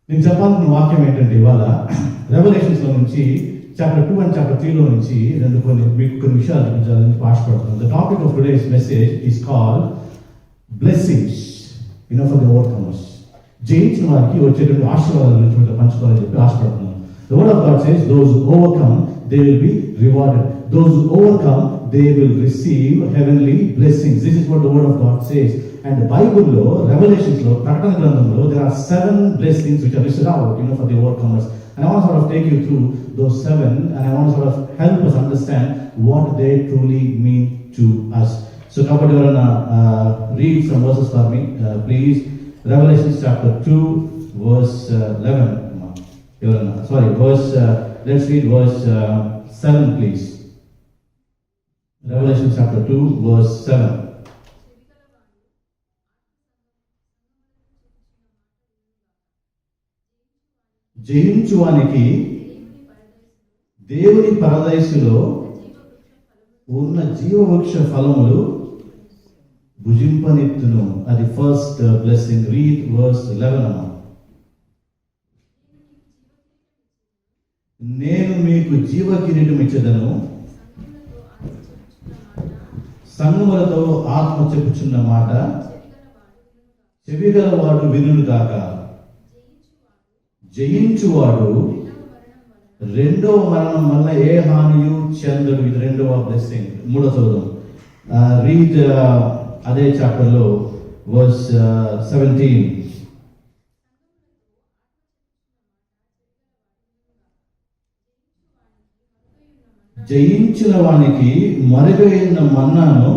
నేను చెప్పాల్సిన వాక్యం ఏంటంటే ఇవాళ రెవల్యూషన్స్లో నుంచి చాప్టర్ 2 అండ్ చాప్టర్ 3లో నుంచి మీకు కొన్ని విషయాలు చూపించాలని ఆశపడుతున్నాను. The topic of today's message is called blessings for the overcomers. జయించిన వారికి వచ్చేటువంటి ఆశీర్వాదాల గురించి మీతో పంచుకోవాలని చెప్పి ఆశపడుతున్నాను. The word of God says, those who overcome, they will be rewarded. Those who overcome, they will receive heavenly blessings. This is what the word of God says. And the Bible lo, Revelations lo, Prakatana Grandhamlo, there are 7 blessings which are listed out, for the overcomers. And I want to sort of take you through those 7, and I want to sort of help us understand what they truly mean to us. So, Kabadi Varana, read some verses for me, please. Revelation chapter 2, verse 11. Let's read verse 7, please. Revelation chapter 2, verse 7. జయించువానికి దేవుని పరదైసులో ఉన్న జీవవృక్ష ఫలములు భుజింపనిత్తును. అది first blessing. Read verse 11. నేను మీకు జీవ కిరీటం ఇచ్చేదను, సంగములతో ఆత్మ చెప్పుచున్న మాట చెవిగలవాడు వినుడు కాక. జయించువాడు రెండవ మరణం వల్ల ఏ హానియు చెందడు. ఇది రెండవ బ్లెస్సింగ్. మూడో చదువు. రీడ్ అదే చాప్టర్లో వర్స్ 17. జయించిన వానికి మరుగైన మన్నాను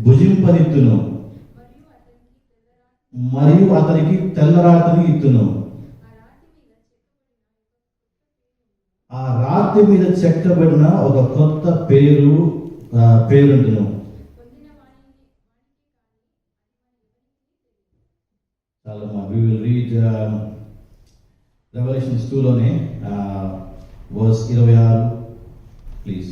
భుజింపనిత్తును, మరియు అతనికి తెల్లరాతిని ఇత్తును. ఆ రాతి మీద చెక్కబడిన ఒక కొత్త పేరుండును. We will read Revelations 2లోనే verse 26, please.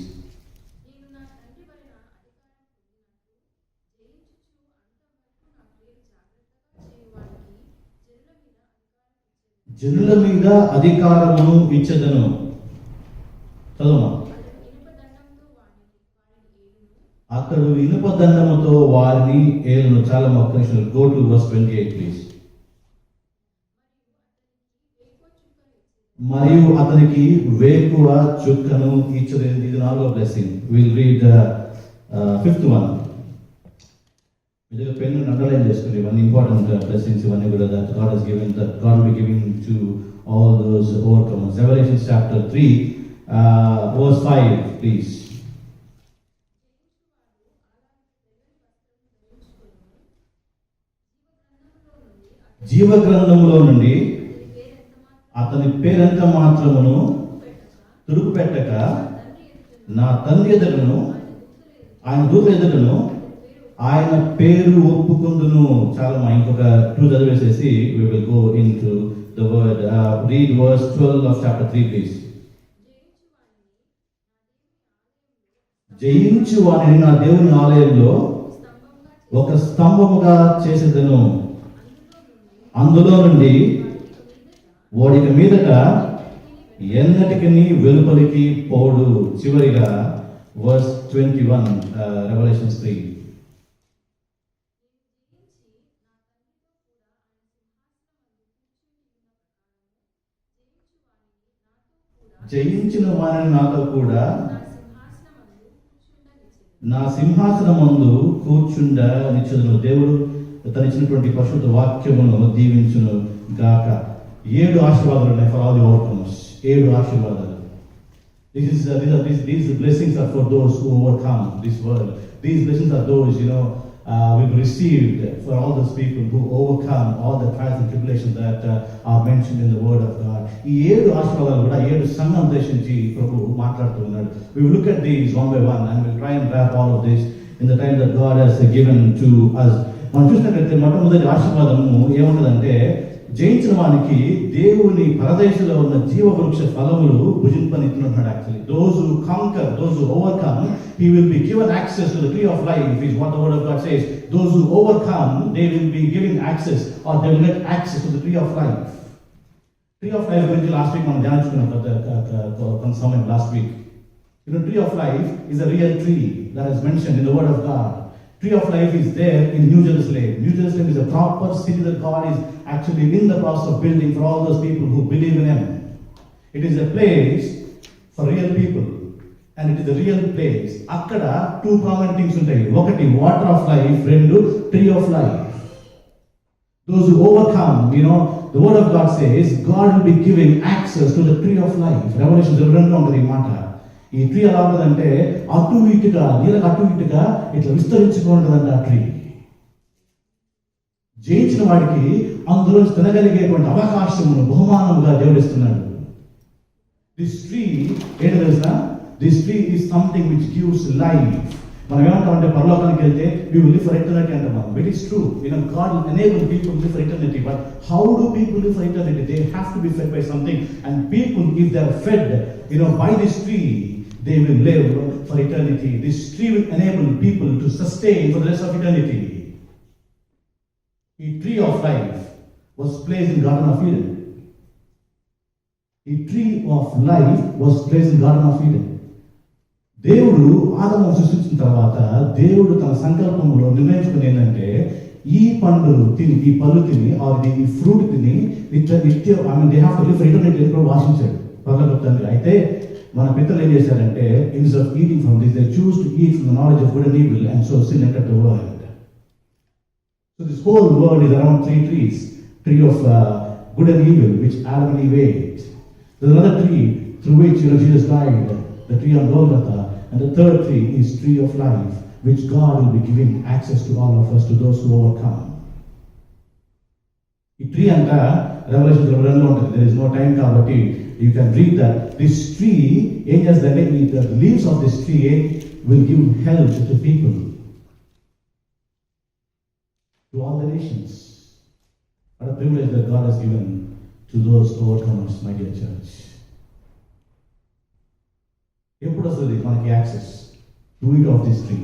జనుల మీద అధికారమును ఇచ్చెదను. చదువు. అతడు ఇనుప దండముతో వారిని ఏలును. చాలా ఒక్క నిమిషం. Go to verse 28, please. మరియు అతనికి వేకువ చుక్కను ఇచ్చును. ఇది 4వ blessing. We'll read 5th one. మీరు పెన్ను అండర్లైన్ చేసుకుని ఇవన్నీ ఇంపార్టెంట్ బ్లెస్సింగ్స్ ఇవన్నీ కూడా that God has given, that God will be giving to all those overcomers. Revelation chapter 3, verse 5, please. జీవ గ్రంథములో నుండి అతని పేరెంత మాత్రమును తుడుపు పెట్టక నా తండ్రి ఎదుటను ఆయన దూత ఎదుటను ఆయన పేరు ఒప్పుకుందును. చాలా ఇంకొక 2 చదివేసేసి we will go into the word. Read verse 12 of chapter 3, please. జయించు వానిని నా దేవుని ఆలయంలో ఒక స్తంభముగా చేసేదను, అందులో నుండి వాడిక మీదట ఎన్నటికి వెలుపలికి పోడు. చివరిగా verse 21, Revelations 3. జయించిన వారిని నాతో కూడా నా సింహాసనమందు కూర్చుండ నిచ్చెదను. దేవుడు తనిచ్చినటువంటి పరిశుద్ధ వాక్యమును దీవించును గాక. 7 ఆశీర్వాదాలు ఉన్నాయి for all the overcomers. 7 ఆశీర్వాదాలు. These blessings are for those who overcome this world. These blessings are those we've received for all those people who overcome all the trials and tribulations that are mentioned in the word of God. ఈ 7 ఆశీర్వాదాలు కూడా 7 సంఘం ఉద్దేశించి ప్రభు మాట్లాడుతూ ఉన్నాడు. We will look at these one by one and we'll try and wrap all of this in the time that God has given to us. మనం చూసినట్లయితే మొట్టమొదటి ఆశీర్వాదము ఏముంటుందంటే, జయించిన వానికి దేవుని పరదేశంలో ఉన్న జీవవృక్ష ఫలములు భుజింపనిత్తున్నాడు. Actually those who conquer, those who overcome, he will be given access to the tree of life, is what the word of God says. Those who overcome, they will be given access, or they will get access to the tree of life. Tree of life గురించి last week మనం ధ్యానించుకున్నాం కొంత సమయం last week. Tree of life is a real tree that is mentioned in the word of God. Tree of life is there in New Jerusalem. New Jerusalem is a proper city that God is actually in the process of building for all those people who believe in Him. It is a place for real people and it is a real place. అక్కడ two prominent things ఉంటాయి. ఒకటి water of life, రెండు tree of life. Those who overcome, the word of God says God will be giving access to the tree of life. Revelation 2 ఉంటుంది ఈ మాట. ఈ tree ఎలా ఉంటుందంటే అటు ఇటుగా నీళ్ళకి అటు ఇటుగా ఇట్లా విస్తరించుకుంటుందంట ఆ ట్రీ. జయించిన వాడికి అందులో తినగలిగేటువంటి అవకాశమును బహుమానముగా దేవుడిస్తున్నాడు. దిస్ ట్రీ ఏంటో తెలుసా? This tree is something which gives life. మనం ఏమంటామంటే పరలోకానికి వెళ్తే we will live for eternity అంటాం. It is true. God will enable people to live for eternity. But how do people live for eternity? They have to be fed by something. And people, if they are fed, by this tree, they will live for eternity. This tree will enable people to sustain for the rest of eternity. The tree of life was placed in Garden of Eden. The tree of life was placed in Garden of Eden. దేవుడు ఆదామును సృష్టించిన తర్వాత దేవుడు తన సంకల్పంలో నిర్ణయించుకుని ఏంటంటే ఈ పండు తిని, ఈ పళ్ళు తిని, ఈ ఫ్రూట్ తిని నిత్యం they have to live for eternity అని వాసించాడు పరలోక తండ్రి. అయితే మన పితరులు ఏం చేశారంటే instead of eating from this they choose to eat from the knowledge of good and evil and so sin entered the world. So this whole world is around three trees. Tree of good and evil which Adam and Eve ate. There's another tree through which Jesus died, the tree of Golgotha. And the third tree is tree of life, which God will be giving access to all of us, to those who overcome. ఈ tree అంతా revolution 2 ఉంటుంది. there is no time కాబట్టి you can read that. This tree ఏం చేస్తుందంటే the leaves of this tree will give health to people, to all the nations. What a privilege that God has given to those overcomers, my dear church. ఎప్పుడు వస్తుంది మనకి access to eat of this tree?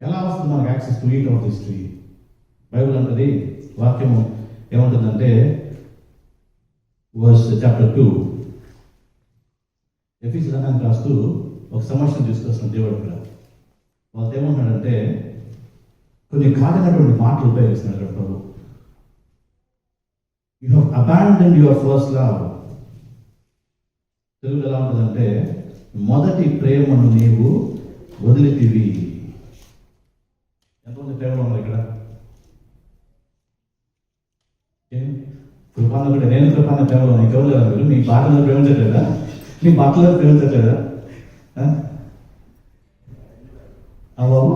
ఎలా వస్తుంది మనకి access to eat of this tree? Bible అంటది, వాక్యము ఏమంటుందంటే verse chapter 2 ఎఫెసీ సంఘానికి రాస్తూ ఒక సమస్యను తీసుకొస్తున్న దేవుడు ఇక్కడ. వాళ్ళతో ఏమంటున్నాడంటే కొన్ని కాదనటువంటి మాటలు ఉపయోగిస్తున్నాడు ప్రభు. You have abandoned your first love. Telugu ఎలా ఉంటుందంటే మొదటి ప్రేమను నీవు వదిలితివి. ఎంతమంది ప్రేమలో ఉన్నారు ఇక్కడ? కృపాన్న కూడా నేను కృపాన్న ప్రేమలో ఇంకెవరు లేదా? మీరు మీ భార్యలో ప్రేమించట్లేదా? మీ భర్తలో ప్రేమించట్లేదా? బాబు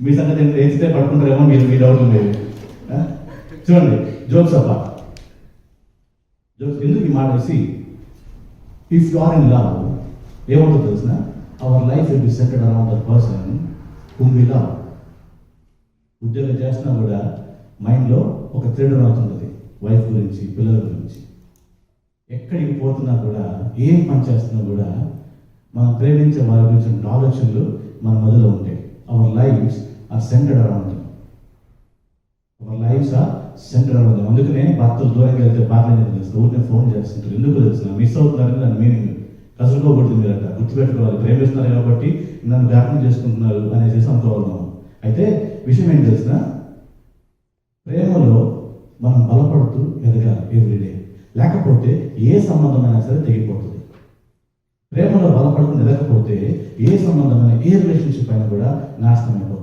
మీ సంగతి ఏచితే పడుకుంటారేమో మీ డౌట్ లేదు. చూడండి, జోక్స్ అప్ప ఎందుకు ఈ మాట వేసి, if you are in love ఏమవుతుందో తెలిసిన our life will be centred around the person whom we love. ఉద్యోగం చేస్తున్నా కూడా మైండ్లో ఒక థ్రెడ్ అవుతుంటుంది వైఫ్ గురించి, పిల్లల గురించి. ఎక్కడికి పోతున్నా కూడా, ఏం పని చేస్తున్నా కూడా మనం ప్రేమించే వారి గురించి ఆలోచనలు మన మధ్యలో ఉంటాయి. Our lives are centred around them. Our lives are centre అవ్వదు. అందుకనే భర్తలు దూరంగా వెళ్తే భార్య తెలుస్తుంది, ఊరికే ఫోన్ చేస్తుంటారు. ఎందుకు తెలుస్తున్నా? మిస్ అవుతున్నారని దాని మీనింగ్. కసులుకోకూడదు మీరంట, గుర్తుపెట్టుకోవాలి. ప్రేమిస్తున్నారు కాబట్టి నన్ను జ్ఞాపకం చేసుకుంటున్నారు అనేసి అనుకోవాలి. అయితే విషయం ఏం తెలిసిన, ప్రేమలో మనం బలపడుతూ ఎదగాలి ఎవ్రీడే. లేకపోతే ఏ సంబంధమైనా సరే తెగిపోతుంది. ప్రేమలో బలపడుతూ ఎదగకపోతే ఏ సంబంధమైన ఏ రిలేషన్షిప్ అయినా కూడా నాశనం అయిపోతుంది.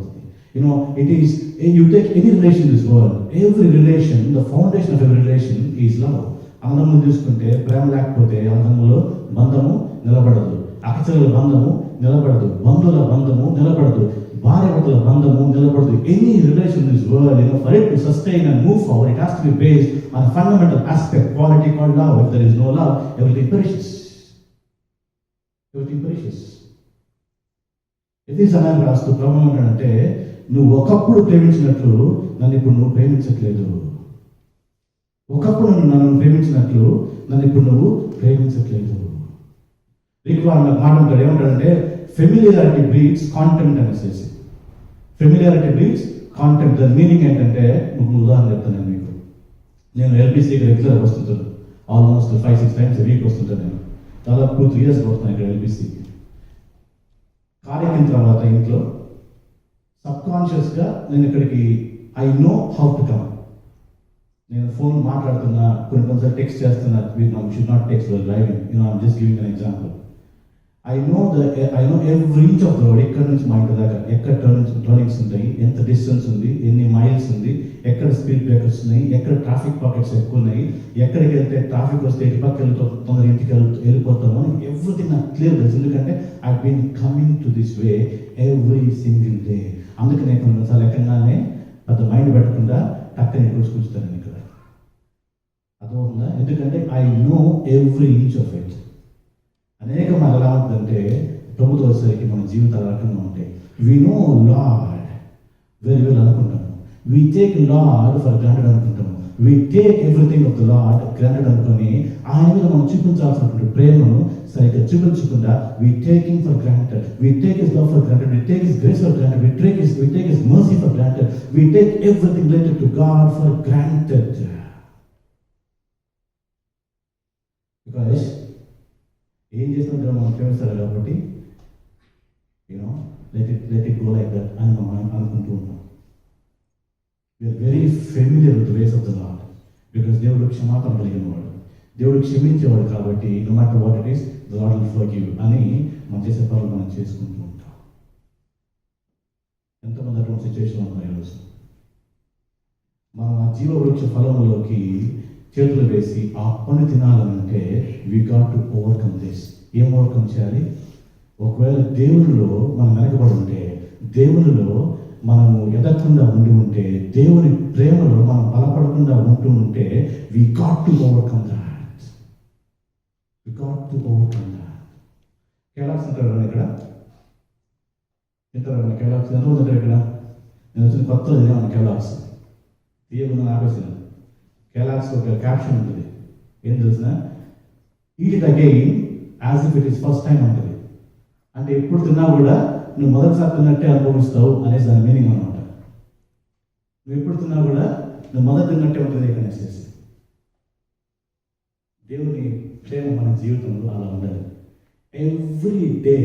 It is, you take any relation in this world, every relation, the foundation of every relation is love. అందము తీసుకుంటే ప్రేమ లేకపోతే అందములో బంధము నిలబడదు, అక్షరాల బంధము నిలబడదు, బంధువుల బంధము నిలబడదు, భార్యాభర్తల బంధము నిలబడదు. Any relation in this world, for it to sustain and move forward, it has to be based on a fundamental aspect, quality called love. If there is no love, everything perishes. Everything perishes. ఇది సమయం రాస్తూ ప్రభు ఏమంటాడంటే, నువ్వు ఒకప్పుడు ప్రేమించినట్లు నన్ను ఇప్పుడు నువ్వు ప్రేమించట్లేదు. ఒకప్పుడు నన్ను ప్రేమించినట్లు నన్ను ఇప్పుడు నువ్వు ప్రేమించట్లేదు. రిక్వైర్మెంట్ మాట ఏమంటాడంటే, ఫెమిలియారిటీ బ్రీడ్స్ కాంటెంట్ అనేసి. ఫెమిలియారిటీ బ్రీడ్స్ కాంటెంట్ దాని మీనింగ్ ఏంటంటే ఉదాహరణ చెప్తాను నేను మీకు. నేను ఎల్బీసీకి రెగ్యులర్ వస్తుంటాను, ఆల్మోస్ట్ 5-6 times వీక్ వస్తుంటాను. నేను దాదాపు 2-3 years వస్తున్నాను ఇక్కడ ఎల్బీసీకి. కార్ ఎక్కిన తర్వాత ఇంట్లో సబ్కాన్షియస్గా నేను ఇక్కడికి I know how to come. నేను ఫోన్ మాట్లాడుతున్నా, కొన్నిసార్లు టెక్స్ట్ చేస్తున్నా, should not text while driving, I'm just giving an example. I know every inch of the road, ఎక్కడ నుంచి మా ఇంటి దాకా ఎక్కడ టర్నింగ్స్ ఉంటాయి, ఎంత డిస్టెన్స్ ఉంది, ఎన్ని మైల్స్ ఉంది, ఎక్కడ స్పీడ్ బ్రేకర్స్ ఉన్నాయి, ఎక్కడ ట్రాఫిక్ పాకెట్స్ ఎక్కువ ఉన్నాయి, ఎక్కడికి వెళ్తే ట్రాఫిక్ వస్తే ఎటు పక్క తొందరగా ఇంటికి వెళ్ళిపోతాము అని ఎవ్రీథింగ్ నాకు క్లియర్ తెలుసు. ఎందుకంటే I been coming to this way every single day. అందుకనే కొన్నిసార్లు ఎక్కడగానే పెద్ద మైండ్ పెట్టకుండా టక్కని కూర్చుంటాను ఇక్కడ. అర్థమవుతుందా? ఎందుకంటే I know every inch of it. అనేక మన ఎలా ఉంటుందంటే ప్రభుత్వ వచ్చేసరికి మన జీవితాలు రకంగా ఉంటాయి. We know Lord very well అనుకుంటాము, we take Lord for granted అనుకుంటాము, we take everything of the Lord granted అనుకొని ఆయన మీద మనం చూపించాల్సినటువంటి ప్రేమను సరిగ్గా చూపించకుండా we taking for granted, we take his love for granted, we take his grace for granted, we take his mercy for granted, we take everything related to God for granted. Because ఏం చేసినట్టు మనం ప్రేమిస్తారు కాబట్టి you know let it go like that అని మనం అనుకుంటూ ఉంటాం. We're very familiar with ways of the lord. Because దేవుడు క్షమాపణ కలిగిన వాడు, దేవుడు క్షమించేవాడు కాబట్టి no matter what it is the lord will forgive అని మనం చేసే పనులు మనం చేసుకుంటూ ఉంటాం. ఎంతమంది అటువంటి సిచ్యువేషన్ ఉన్నాయి ఈరోజు. మనం ఆ జీవ వృక్ష ఫలంలోకి చేతులు వేసి ఆ పని తినాలంటే we got to overcome this. ఏం ఓవర్కమ్ చేయాలి? ఒకవేళ దేవునిలో మనం వెనకబడి ఉంటే, దేవునిలో మనము ఎదగకుండా ఉండి ఉంటే, దేవుని ప్రేమలో మనం బలపడకుండా ఉంటూ ఉంటే we got to overcome that. We got to overcome that. కేలాక్స్ ఉంటారు ఇక్కడ, తింటారు కేలాక్స్. ఎంత ఉంటారు ఇక్కడ? నేను వచ్చిన కొత్త తినేవాడిని కేలాక్స్, తీయకుండా ఆపేసాను. కేలాక్స్ ఒక క్యాప్షన్ ఉంటుంది, ఏం తెలిసిన eat it again as if it is first time ఉంటుంది. అంటే ఎప్పుడు తిన్నా కూడా నువ్వు మొదటిసారి తిన్నట్టే అనుభవిస్తావు అనేసి దాని మీనింగ్ అనమాట. నువ్వు ఎప్పుడు తిన్నా కూడా నువ్వు మొదటి తిన్నట్టే ఉంటుంది అనేసి. దేవుని ప్రేమ మన జీవితంలో అలా ఉండాలి. Every day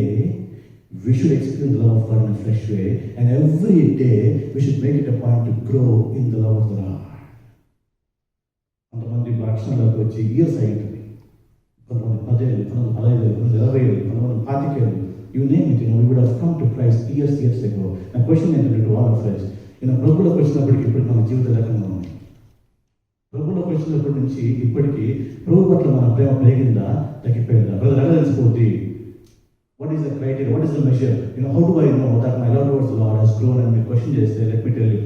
we should experience the love of God in a fresh way, and every day we should make it a point to grow in the love of the Lord. కొంతమంది రక్షణలోకి వచ్చి ఇయర్స్ అయి ఉంటుంది, కొంతమంది 10 ఏళ్ళు, కొంతమంది 15 ఏళ్ళు, కొంతమంది 20 ఏళ్ళు, కొంతమంది 25 ఏళ్ళు. You name it, we would have come to Christ years ago. నా క్వశ్చన్ ఏంటంటే టు ఆల్ ఆఫ్ us, ప్రభువులోకి వచ్చినప్పటికి ఇప్పటికి మన జీవిత రకంగా ఉంది. ప్రభువులోకి వచ్చినప్పటి నుంచి ఇప్పటికీ ప్రభు పట్ల మన ప్రేమ పెరిగిందా తగ్గిపోయిందా? బ్రదర్ ఎలా తెలిసిపోతుంది? What is the criteria? What is the measure? How do I know that my love towards the Lord has grown? And my question is, let me tell you,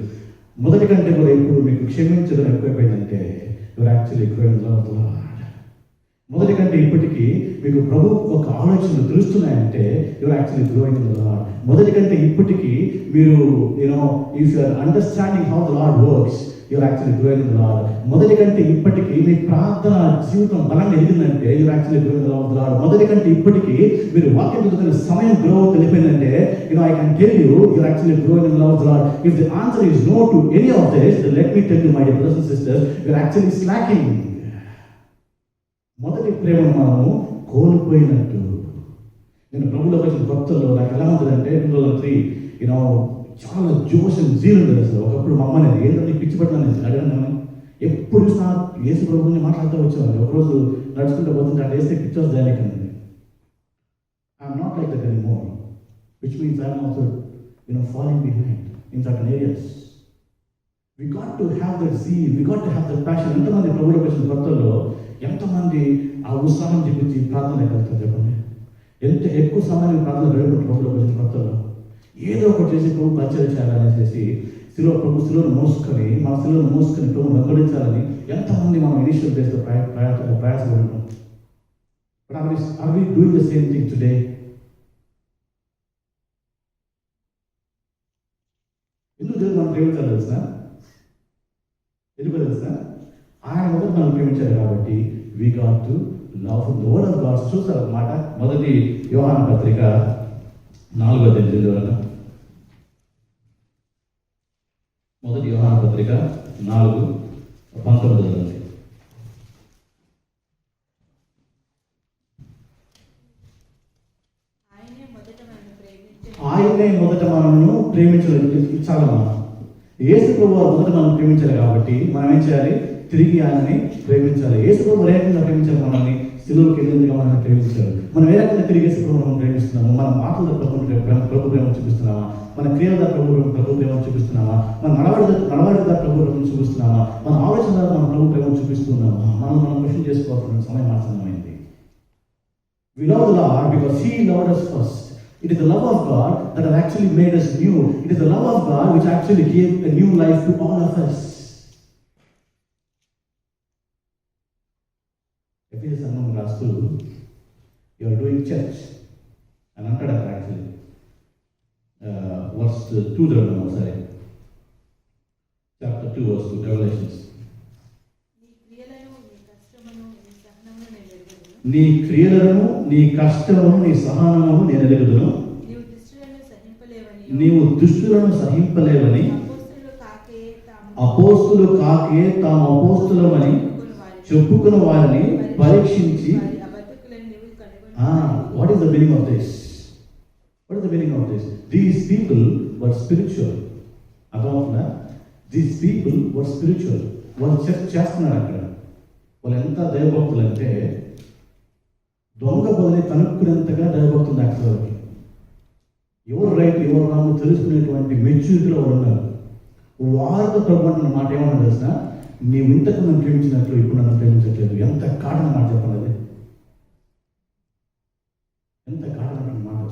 మొదటి కంటే కూడా ఇప్పుడు మీకు క్షమించడం ఎక్కువైపోయిందంటే you're actually growing the love of the Lord. మొదటి కంటే ఇప్పటికీ మీకు ప్రభు ఒక ఆలోచనలు తెలుస్తున్నాయంటే you're actually growing in the Lord. మొదటి కంటే ఇప్పటికీ మీరు if you are understanding how the Lord works, you're actually growing in the Lord. మొదటి కంటే ఇప్పటికీ మీ ప్రార్థన జీవితం బలంగా ఎదిగిందంటే you're actually growing in the love of the Lord. మొదటి కంటే ఇప్పటికీ మీరు వాక్యం చదువుతున్న సమయం grow తెలిపోయిందంటే I can tell you you're actually growing in the love of the Lord. If the answer is no to any of this, then let me tell you, my dear brothers and sisters, you're actually slacking. మొదటి ప్రేమను మనము కోల్పోయినట్టు. నేను ప్రభువులోకి వచ్చిన కొత్తలో నాకు ఎలా ఉంటుందంటే 2003 చాలా జోష్ అండ్ జీల్ ఉంటుంది. అసలు ఒకప్పుడు మా అమ్మని ఏంటంటే పిచ్చి పట్టినాను అడగను. ఎప్పుడు చూసినా యేసు ప్రభువుని మాట్లాడుతూ వచ్చేవాళ్ళు. ఒకరోజు నడుచుకుంటూ పోతుంటే అక్కడ వేస్తే పిక్చర్స్ డైరెక్ట్ అండి. I'm not like that anymore, which means I'm also following behind in certain areas. We got to have that zeal, we got to have that passion. ఎంతమంది ప్రభువులోకి వచ్చిన కొత్తలో ఎంతమంది ఆ ఉత్సాహం చూపించి ప్రార్థన ఎక్కడుతుంది చెప్పండి? ఎంత ఎక్కువ సమయం ప్రార్థన గడుపుకుంటారు ప్రభువులోకి వచ్చిన కొత్తలో. ఏదో ఒకటి చేసి ప్రభు పరిచయం చేయాలనేసి శిలువను మోసుకొని ప్రభు వెంబడించాలని ఎంతమంది మనం ఇనిషియల్ డేస్లో ప్రయాసపడుతున్నాం. But are we doing the same thing today? ఎందుకు దేవుడు మనం ప్రేమించాలి తెలుసా? ఎందుకు తెలుసా? ఆయన మొదటి మనం ప్రేమించాలి కాబట్టి we got to love the word of God. చూస్తారు అన్నమాట. మొదటి యోహాను పత్రిక 4వ అధ్యాయం మొదటి యోహాను పత్రిక 4:19. ఆయనే మొదట మనల్ని ప్రేమించలేదు. చాలా యేసు ప్రభు మొదట మనం ప్రేమించాలి కాబట్టి మనం ఏం చేయాలి? తిరిగి ఆయనని ప్రేమించాలి. యేసు ప్రభు ఏ రకంగా ప్రేమించాలి? మనల్ని సిలువకి వెళ్ళేందుగా మనల్ని ప్రేమించారు. మనం ఏ రకంగా తిరిగి యేసు ప్రభు మనం ప్రేమిస్తున్నాము? మన మాటల ప్రభు ప్రేమ చూపిస్తున్నామా? మన క్రియల ప్రభు ప్రేమ చూపిస్తున్నామా? మన నడవడిగా ప్రభు ప్రేమ చూపిస్తున్నామా? మన ఆలోచన మన ప్రభు ప్రేమ చూపిస్తున్నామా? మనం క్వశ్చన్ చేసుకోవాల్సిన సమయం ఆసన్నమైంది. We love the Lord because He loved us first. It is the love of God that has actually made us new. It is the love of God which actually gave a new life to all of us. Ephesians సంఘం రాస్తూ, you are doing church అని అంటాడు అక్కడ actually. verse 2 చదవడం ఒకసారి. chapter 2 verse 2 Revelations. నీ క్రియలను, నీ కష్టమును, నీ సహనమును నేను ఎరుగుదును. నీవు దుష్టులను సహింపలేవని అపోస్తులు కాకే తాము అపోస్తులమని చెప్పుకున్న వారిని పరీక్షించి. What is the meaning of this? What is the meaning of this? These people were spiritual. అర్థమవుతుందా? These people were spiritual. వాళ్ళు చర్చ్ చేస్తున్నారు అక్కడ. వాళ్ళు ఎంత దైవభక్తులు అంటే దొంగ బదులు కనుక్కునేంతగా దైవభక్తులు అక్కడ వాళ్ళకి. ఎవరు రైట్ ఎవరు రాంగ్ తెలుసుకునేటువంటి మెచ్యూరిటీలో వాళ్ళు ఉన్నారు. వారితో ప్రభు అంటున్న మాట ఏమన్నా తెలిసిన, నీవు ఇంతకు నన్ను ప్రేమించినట్లు ఇప్పుడు నన్ను ప్రేమించట్లేదు. ఎంత కాటన మాట చెప్పండి అది. ఎంత కాటన మాట.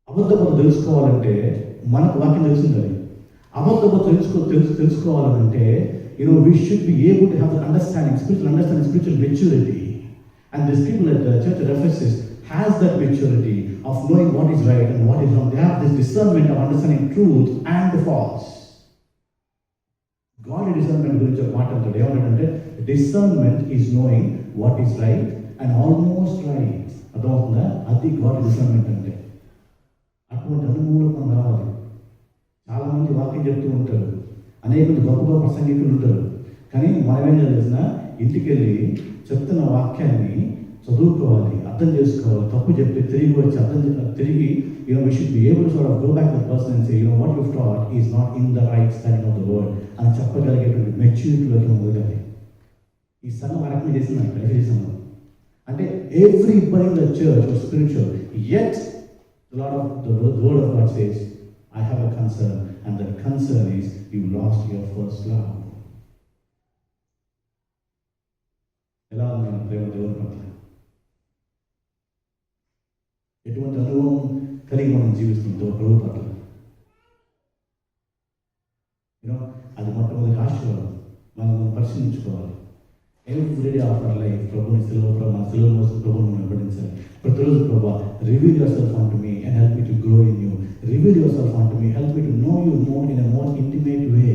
అబద్ధపద తెలుసుకోవాలంటే మనకు వాక్యం తెలిసింది. అది అబద్ధపద తెలుసుకోవాలంటే we should be able to have the understanding, spiritual maturity. And these people at the church at Ephesus has that maturity of knowing what is right and what is wrong. They have this discernment of understanding truth and false. Godly discernment గురించి ఒక మాట అంటాడు. ఏమంటాడంటే discernment is knowing what is right and almost right. అర్థమవుతుందా? అది godly discernment అంటే. అటువంటి అనుభవంలో మనం రావాలి. చాలా మంది వాక్యం చెప్తూ ఉంటారు, అనేక మంది గొప్ప గొప్ప ప్రసంగికులు ఉంటారు. కానీ మనం ఏం చేయాల్సిన, ఇంటికి వెళ్ళి చెప్తున్న వాక్యాన్ని చదువుకోవాలి, అర్థం చేసుకోవాలి. తప్పు చెప్తే తిరిగి వచ్చి తిరిగి we should be able to sort of go back to the person and say, what you've taught is not in the right standing of the word అని చెప్పగలిగేటువంటి మెచ్యూరిటీలోకి మొదలగాలి. ఈ సంఘం ఆ రకంగా చేసిందంట. ఎఫెసీ సంఘం అంటే everybody in the church was spiritual, yet the word of God says, I have a concern, and that concern is you lost your first love. ఎలా ఉంది ప్రేమ దేవుని పట్ల? ఎటువంటి అనుభవం కలిగి మనం జీవిస్తుందో ప్రభు పట్ల? అది మొట్టమొదటి ఆశీర్వాదం. మనం పరిశీలించుకోవాలి. Every day of our life ప్రభుని మన సిలువ మోస్తూ ప్రభుని మనం వెంబడించాలి. ప్రతిరోజు ప్రభా, reveal yourself unto me and help me to grow in you. Reveal yourself unto me, help me to know you more in a more intimate way.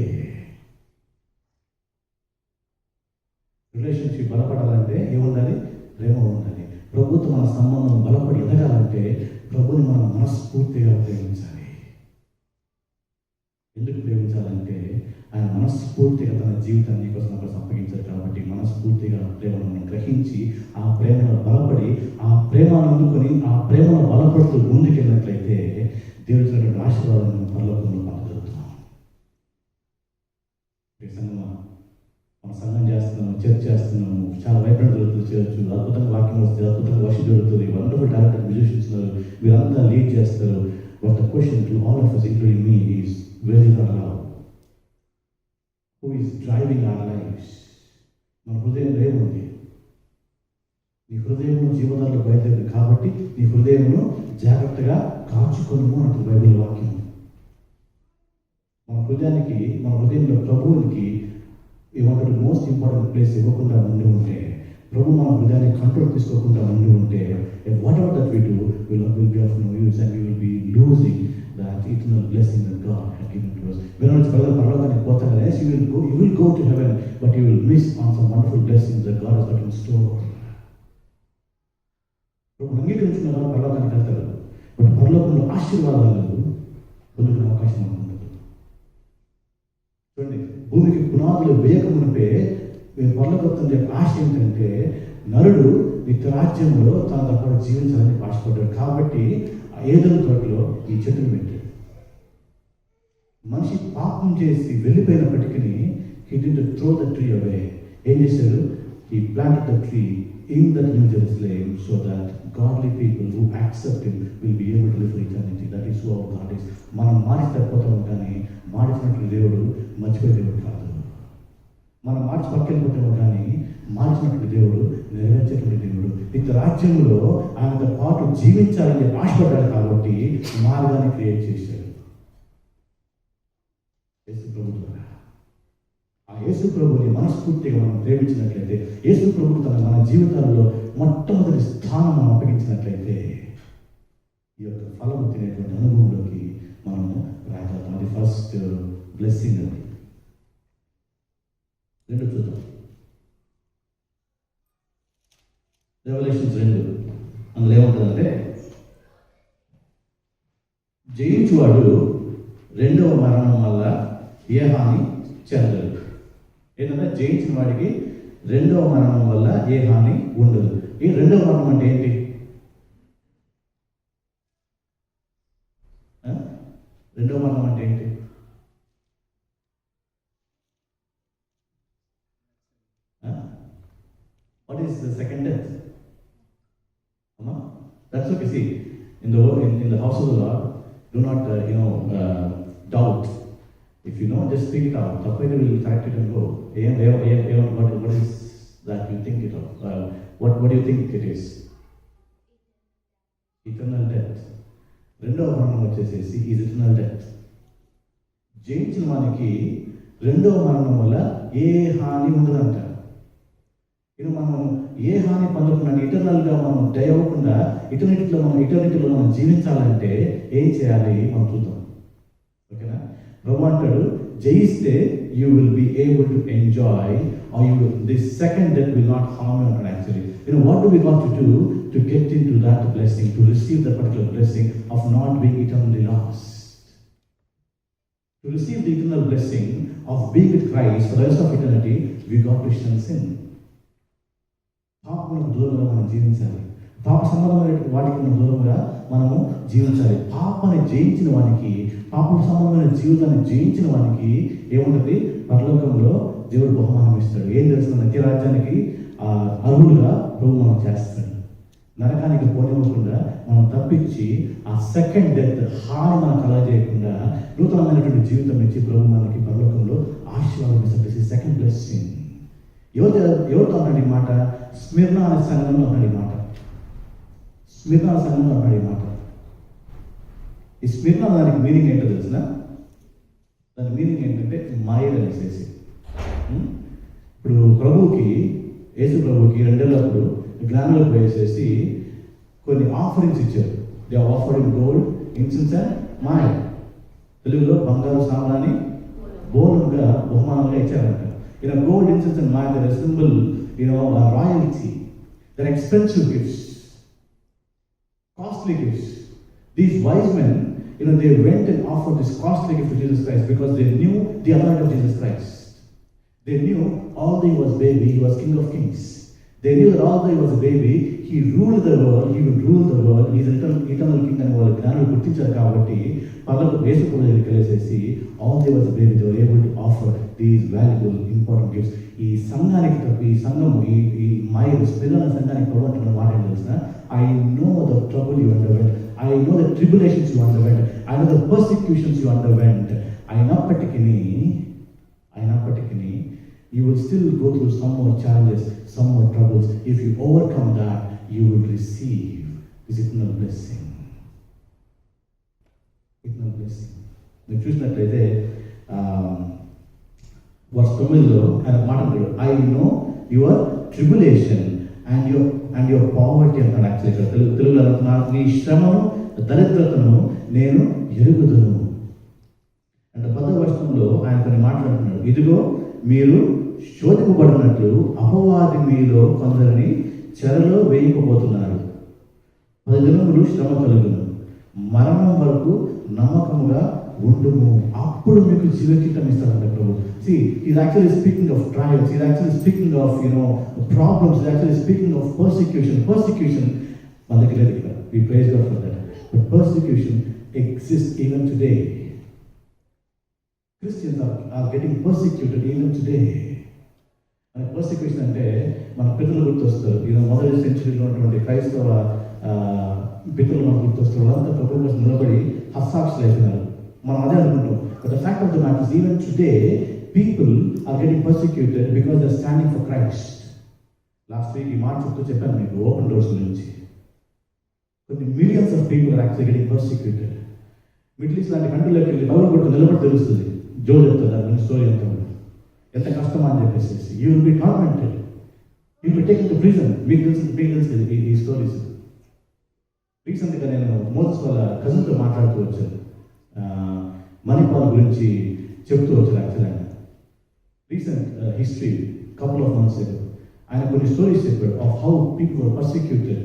Relationship బలపడాలంటే ఏముండాలి? ప్రేమ ఉండాలి. ప్రభుత్వం మన సంబంధం బలపడి ఎదగాలంటే ప్రభుని మనం మనస్ఫూర్తిగా ప్రేమించాలి. ఎందుకు ప్రేమించాలంటే ఆయన మనస్ఫూర్తిగా తన జీవితాన్ని కోసం అక్కడ అప్పగించారు కాబట్టి మనస్ఫూర్తిగా ప్రేమను మనం గ్రహించి ఆ ప్రేమలో బలపడి ఆ ప్రేమను అందుకొని ఆ ప్రేమలో బలపడుతూ ముందుకెళ్ళినట్లయితే దేవుడిచ్చినటువంటి ఆశీర్వాదాలను పరలోకంలో పొందగలుగుతున్నాం. మన సంఘం చేస్తున్నాము, చర్చ్ చేస్తున్నాము, చాలా వైబ్రెంట్ జరుగుతుంది చర్చ్. అద్భుతంగా వాక్యం వస్తుంది, అద్భుతంగా వర్షిప్ జరుగుతుంది, వండర్ఫుల్ టాలెంటెడ్ మ్యూజిషియన్స్ ఉన్నారు, వీరంతా లీడ్ చేస్తారు. But the question to all of us including me is, where is our love? Who is driving our lives? మన హృదయంలో ఏముంది? నీ హృదయంలో జీవనాలు బయలుదేరింది కాబట్టి నీ హృదయంలో జాగ్రత్తగా కాచుకొనుము అంటుంది బైబిల్ వాక్యం. మన హృదయంలో ప్రభువునికి ఏమంటారు మోస్ట్ ఇంపార్టెంట్ ప్లేస్ ఇవ్వకుండా ఉండి ఉంటే, ప్రభు మన హృదయాన్ని కంట్రోల్ తీసుకోకుండా ఉండి ఉంటే, whatever that we do will be of no use and we will be losing that eternal blessing that God had given to us. When it's పరలోకానికి పోతాం కదా, yes, you will go to heaven, but you will miss on some wonderful blessings that God has got in store. ప్రభు అంగీకరించుకున్న వాళ్ళు పరలోకానికి వెళ్తారు, but పరలోకంలో ఆశీర్వాదాలు పొందుకునే అవకాశం ఉండదు. చూడండి, భూమికి పునాదులు వేయకమునిపే పరలోకం యొక్క ఆశ ఏంటంటే నరుడు నిత్య రాజ్యంలో తనతో పాటు జీవించాలని ఆశపడ్డాడు. కాబట్టి ఏదైనా తోటలో ఈ చెట్టును పెట్టాడు. మనిషి పాపం చేసి వెళ్ళిపోయినప్పటికీ he didn't throw the tree away. ఏం చేశాడు? He planted the tree in the New Jerusalem so that godly people who accept him will be able to live for eternity. That is who our God is. మనం మారిపోతాం, కానీ మారిచినట్లు దేవుడు మర్చిపోయే దేవుడు కాదు. మనం మార్చి పక్కకెళ్ళిపోతాము, కానీ మార్చినటువంటి దేవుడు నెరవేర్చేటువంటి దేవుడు. ఇక రాజ్యంలో ఆయనతో పాటు జీవించాలని ఆశపడ్డాడు కాబట్టి మార్గాన్ని క్రియేట్ చేశాడు యేసు ప్రభు ద్వారా. ఆ యేసు ప్రభుని మనస్ఫూర్తిగా మనం ప్రేమించినట్లయితే, యేసు ప్రభు తన మన జీవితాల్లో మొట్టమొదటి స్థానం మనం అప్పగించినట్లయితే ఈ యొక్క ఫలము తినేటువంటి అనుభవంలోకి మనము రాగలుగుతాం. అది ఫస్ట్ బ్లెస్సింగ్. అది రెండు చూద్దాం. రెవల్యూషన్స్ 2 అందులో ఏముంటుందంటే, జయించువాడు రెండవ మరణం వల్ల ఏ హాని చెందడు. ఏంటంటే జయించిన వాడికి రెండవ మరణం వల్ల ఏ హాని ఉండదు. ఈ రెండవ మరణం అంటే ఏంటి? రెండవ మరణం అంటే ఏంటి? What is the second death? That's okay. See, in the house of the Lord, do not doubt. If you know, just speak it out. Tapaita will correct it and go. What is that you think it of? What do you think it is? Eternal death. రెండవ మరణం వచ్చేసేసి is eternal death. జయించిన వానికి రెండవ మరణం వల్ల ఏ హాని ఉండదంట. మనం ఏ హాని పొందకుండా ఇటర్నల్గా మనం డై అవ్వకుండా ఇటర్నిటీలో మనం జీవించాలంటే ఏం చేయాలి మనం చూద్దాం. ఓకేనా? ప్రభు అంటాడు, జయిస్తే you will be able to enjoy or this second death will not harm you actually. What do we got to do to get into that blessing, to receive that particular blessing of not being eternally lost? To receive the eternal blessing of being with Christ for the rest of eternity, we got to shun sin. పాపములకు దూరంగా మనం జీవించాలి. పాప సంబంధమైన వాటికి దూరంగా మనము జీవించాలి. పాపాన్ని జయించిన వానికి, పాప సంబంధమైన జీవితాన్ని జయించిన వానికి ఏముంటుంది? పరలోకంలో దేవుడు బహుమానం ఇస్తాడు. ఏం తెలుస్తుంది? నిత్య రాజ్యానికి అర్హులుగా ప్రభు మనం చేస్తాడు. నరకానికి పోనివ్వకుండా మనం తప్పించి ఆ సెకండ్ డెత్ హాని మనం కలగజేయకుండా నూతనమైనటువంటి జీవితం ఇచ్చి ప్రభు మనకి పరలోకంలో ఆశీర్వాదం ఇస్తాడు. Second blessing. ఎవరితో అన్నాడు ఈ మాట? స్మిర్నా అనే సంఘంలో అన్నాడు ఈ మాట. స్మిర్నా సంఘంలో అన్నాడు ఈ మాట. ఈ స్మిర్నా దానికి మీనింగ్ ఏంటో తెలిసిన? దాని మీనింగ్ ఏంటంటే మైర్ అనేసి. ఇప్పుడు యేసు ప్రభుకి 2 ఏళ్ళప్పుడు జ్ఞానంలోకి వేసేసి కొన్ని ఆఫరింగ్స్ ఇచ్చారు. They offering gold, incense and myrrh. తెలుగులో బంగారు సామాన్ని బోలంగా బహుమానంగా ఇచ్చారంట. Gold, incense and myrrh, they resemble, royalty. They're expensive gifts, costly gifts. These wise men, they went and offered this costly gift to Jesus Christ because they knew the authority of Jesus Christ. They knew although he was baby, he was King of Kings. They knew that although he was a baby, he ruled the world, he will rule the world, he is eternal king అని వాళ్ళు జ్ఞానులు గుర్తించారు. కాబట్టి పర్లకు యేసు ప్రభు దగ్గరికి వెళ్ళేసేసి although he was a baby, they were able to offer these valuable, important gifts. ఈ సంఘము ఈ మైర్ Smyrna సంఘానికి ప్రభు అంటున్న మాట ఏం తెలిసిన? I know the trouble you underwent, I know the tribulations you underwent, I know the persecutions you underwent. అయినప్పటికీ you will still go through some more challenges, some more troubles. If you overcome that, you will receive this eternal blessing. Eternal blessing. మీరు చూసినట్లయితే verse 9లో ఆయన మాట అంటాడు, I know your tribulation and your poverty అంటాడు. Actually తెలుగులో అంటున్నారు, నీ శ్రమను దరిద్రతను నేను ఎరుగుదును. అంటే 10వ వచనంలో ఆయన కొన్ని మాట్లాడుతున్నాడు. ఇదిగో మీరు శోధింపబడినట్లు అపవాది మీలో కొందరిని చెరలో వేయకపోతున్నారు. 10 దినములు శ్రమ కలుగును, మరణం వరకు నమ్మకముగా ఉండుము, అప్పుడు మీకు జీవకితం ఇస్తాడంట ప్రభు. See, he's actually speaking of trials, he's actually speaking of, problems, he's actually speaking of persecution మన దగ్గర లేదు ఇక్కడ. We praise God for that. But persecution exists even today. Christians are getting persecuted even today. మన persecution అంటే మన పితరులు గుర్తొస్తారు. మొదటి సెంచురీలో ఉన్నటువంటి క్రైస్తవ పితరులు మనకు గుర్తొస్తారు. వాళ్ళంతా ప్రభు కోసం నిలబడి హస్తాక్షులు అయిపోయినారు. మనం అదే అనుకుంటాం. But the fact of the matter is even today people are getting persecuted because they are standing for Christ. Last week ఈ మాట చెప్తూ చెప్పాను మీకు ఓపెన్ డోర్స్ గురించి. కొన్ని millions of people are actually getting persecuted. Middle east లాంటి కంట్రీలోకి వెళ్ళి బైబిల్ కొడుకు నిలబడి తెలుస్తుంది. జో చెప్తారు దాని స్టోరీ అంతా ఎంత కష్టమా అని చెప్పేసి. You will B tormented, you will be taken to prison. మీకు తెలుసు ఈ స్టోరీస్. రీసెంట్గా నేను మోసస్ వాళ్ళ కజిన్తో మాట్లాడుతూ వచ్చాను. మణిపాల్ గురించి చెప్తూ వచ్చాను. యాక్చువల్ ఆయన recent history couple of months ago ఆయన కొన్ని స్టోరీస్ చెప్పాడు of how people are persecuted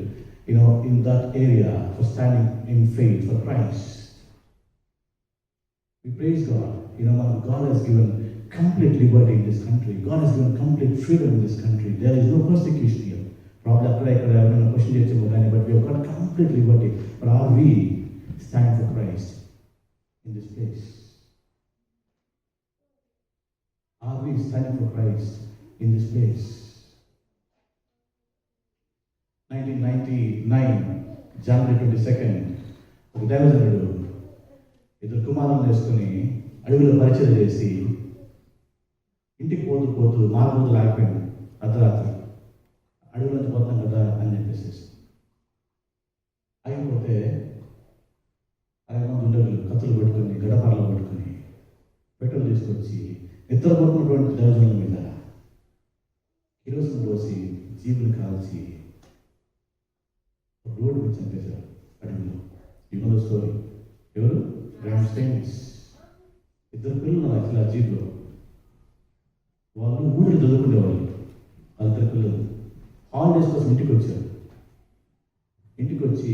in that area for standing in faith for Christ. We praise God. God has given complete liberty in this country. God has given complete freedom in this country. There is no persecution here. Probably after I could have a question, but we have got complete liberty. But are we standing for Christ in this place? Are we standing for Christ in this place? 1999 January 22nd ఒక దైవజనుడు ఇద్దరు కుమారులను వేసుకుని అడవిలో పరిచయం చేసి ఇంటికి పోతూ మార్గంలో ఆగిపోయింది. అర్ధరాత్రి అడవిలోంచి పోతాం కదా అని చెప్పేసి అయిపోతే 5 మంది ఉండేవాళ్ళు కత్తులు పెట్టుకుని గడపారలు పెట్టుకుని పెట్రోల్ తీసుకొచ్చి నిద్రపోతున్నటువంటి దైవజనుల మీద కిరోసిన్ పోసి జీబుని కాల్చి రోడ్డు మీద చంపేశారు అడవిలో. The story. ఎవరు? Graham Staines. 2 పిల్లలు యాక్చువల్ ఆ జీప్లో. వాళ్ళు ఊరిలో చదువుకునేవాళ్ళు. వాళ్ళ 2 పిల్లలు హాలిడేస్ కోసం ఇంటికి వచ్చారు. ఇంటికి వచ్చి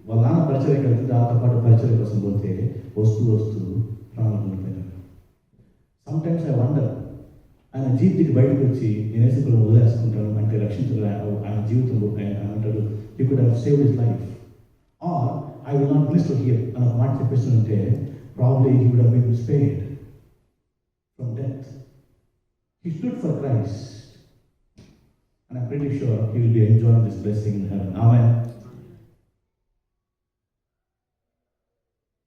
వాళ్ళ నాన్న పరిచయం కలిసి దాంతో పాటు పరిచయం కోసం పోతే వస్తూ ప్రాణాలు కోల్పోయినారు. సమ్టైమ్స్ ఐ వండర్, ఆయన జీప్ దిగి బయటకు వచ్చి నేను వేసుకుని వదిలేసుకుంటాను అంటే రక్షించగల ఆయన జీవితంలో ఆయన అంటాడు he could have saved his life, or I will not minister here అని ఒక మాట చెప్పేస్తుంటే probably he would have been spared from death. He stood for Christ and I'm pretty sure he will be enjoying this blessing in heaven. Amen.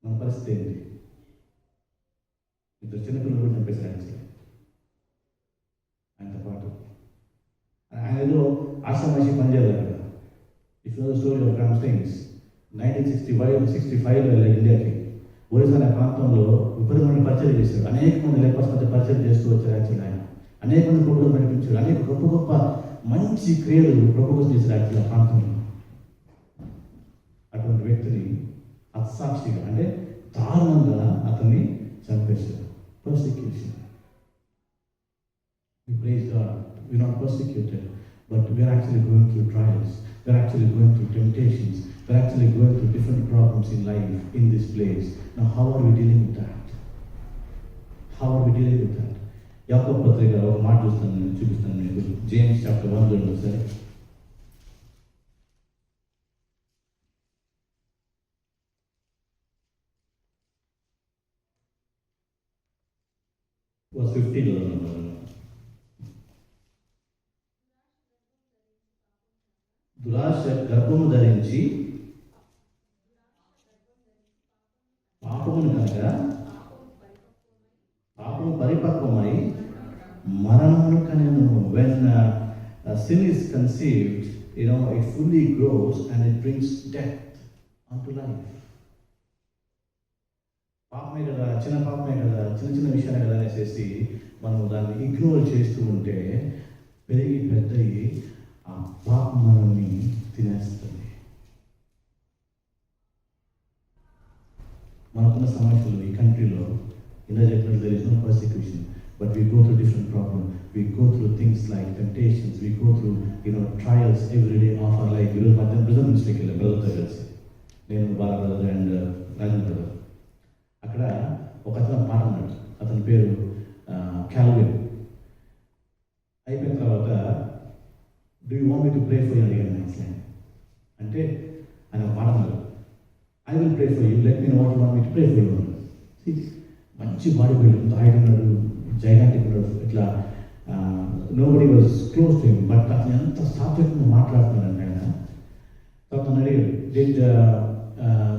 మన పరిస్థితి ఏంటి? ఇద్దరు చిన్నపిల్లలు కూడా చంపేశారు యాక్చువల్లీ ఆయనతో పాటు. ఆయన ఏదో ఆశామాషి పనిచేయాలి అక్కడ. If you know the story of gram stains 1965 వెళ్ళాడు ఇండియాకి. ఒరిస్సా అనే ప్రాంతంలో విపరీతమైన పరిచయం చేశాడు. అనేక మంది లేపర్స్ మధ్య పరిచయం చేస్తూ వచ్చారు యాక్చువల్ ఆయన. అనేక మంది ప్రభుత్వం నడిపించాడు. అనేక గొప్ప మంచి క్రియలు ప్రభుత్వం చేశారు యాక్చువల్ ఆ ప్రాంతంలో. అటువంటి వ్యక్తిని హత్సాక్షిగా అంటే దారుణంగా అతన్ని చంపేశారు. Persecution. We praise God. We are not persecuted, but we are actually going through trials. We are actually going through temptations. We are actually going through different problems in life in this place. Now, how are we dealing with that? How are we dealing with that? యాకోబు పత్రిక ఒక మాట చూపిస్తాను మీకు. James chapter 1 చూడండి sir. verse 15 దురాశ గర్భము ధరించి పాపమును కనుక పాపము పరిపక్వమై మరణమును కనెను. When sin is conceived, it fully grows and it brings death unto life. పాపమే కదా, చిన్న పాపమే కదా, చిన్న విషయాలే కదా అనేసి మనం దాన్ని ఇగ్నోర్ చేస్తూ ఉంటే పెరిగి పెద్దయి ఆ పాపం మనల్ని తినేస్తుంది. మనకున్న సమస్యలు ఈ కంట్రీలో ఇందా చెప్పినట్టు there is no persecution, but we go through different problems. We go through things like temptations. We go through trials every day of our life. ఈరోజు మధ్యాహ్నం బ్రదర్ మిస్టేక్ వెళ్ళాను బ్రదర్తో కలిసి, నేను బాల బ్రదర్ అండ్ రాజన్ బ్రదర్. అక్కడ ఒక అతను మాట అన్నాడు, అతని పేరు క్యాల్విన్. అయిపోయిన తర్వాత do you want me to pray for you అడిగాను మ్యాక్స్లైన్ అంటే ఆయన ఒక మాట అన్నాడు, I will pray for you, let me know what you want me to pray for you అన్నాడు. మంచి బాడీ బిల్డర్, ఆయన ఉన్నాడు, జైగాంటిక్ ఉన్నాడు, ఇట్లా nobody was close to him. But అతను ఎంత సాత్వికంగా మాట్లాడుతున్నాడు ఆయన. తర్వాత నన్ను అడిగాడు, did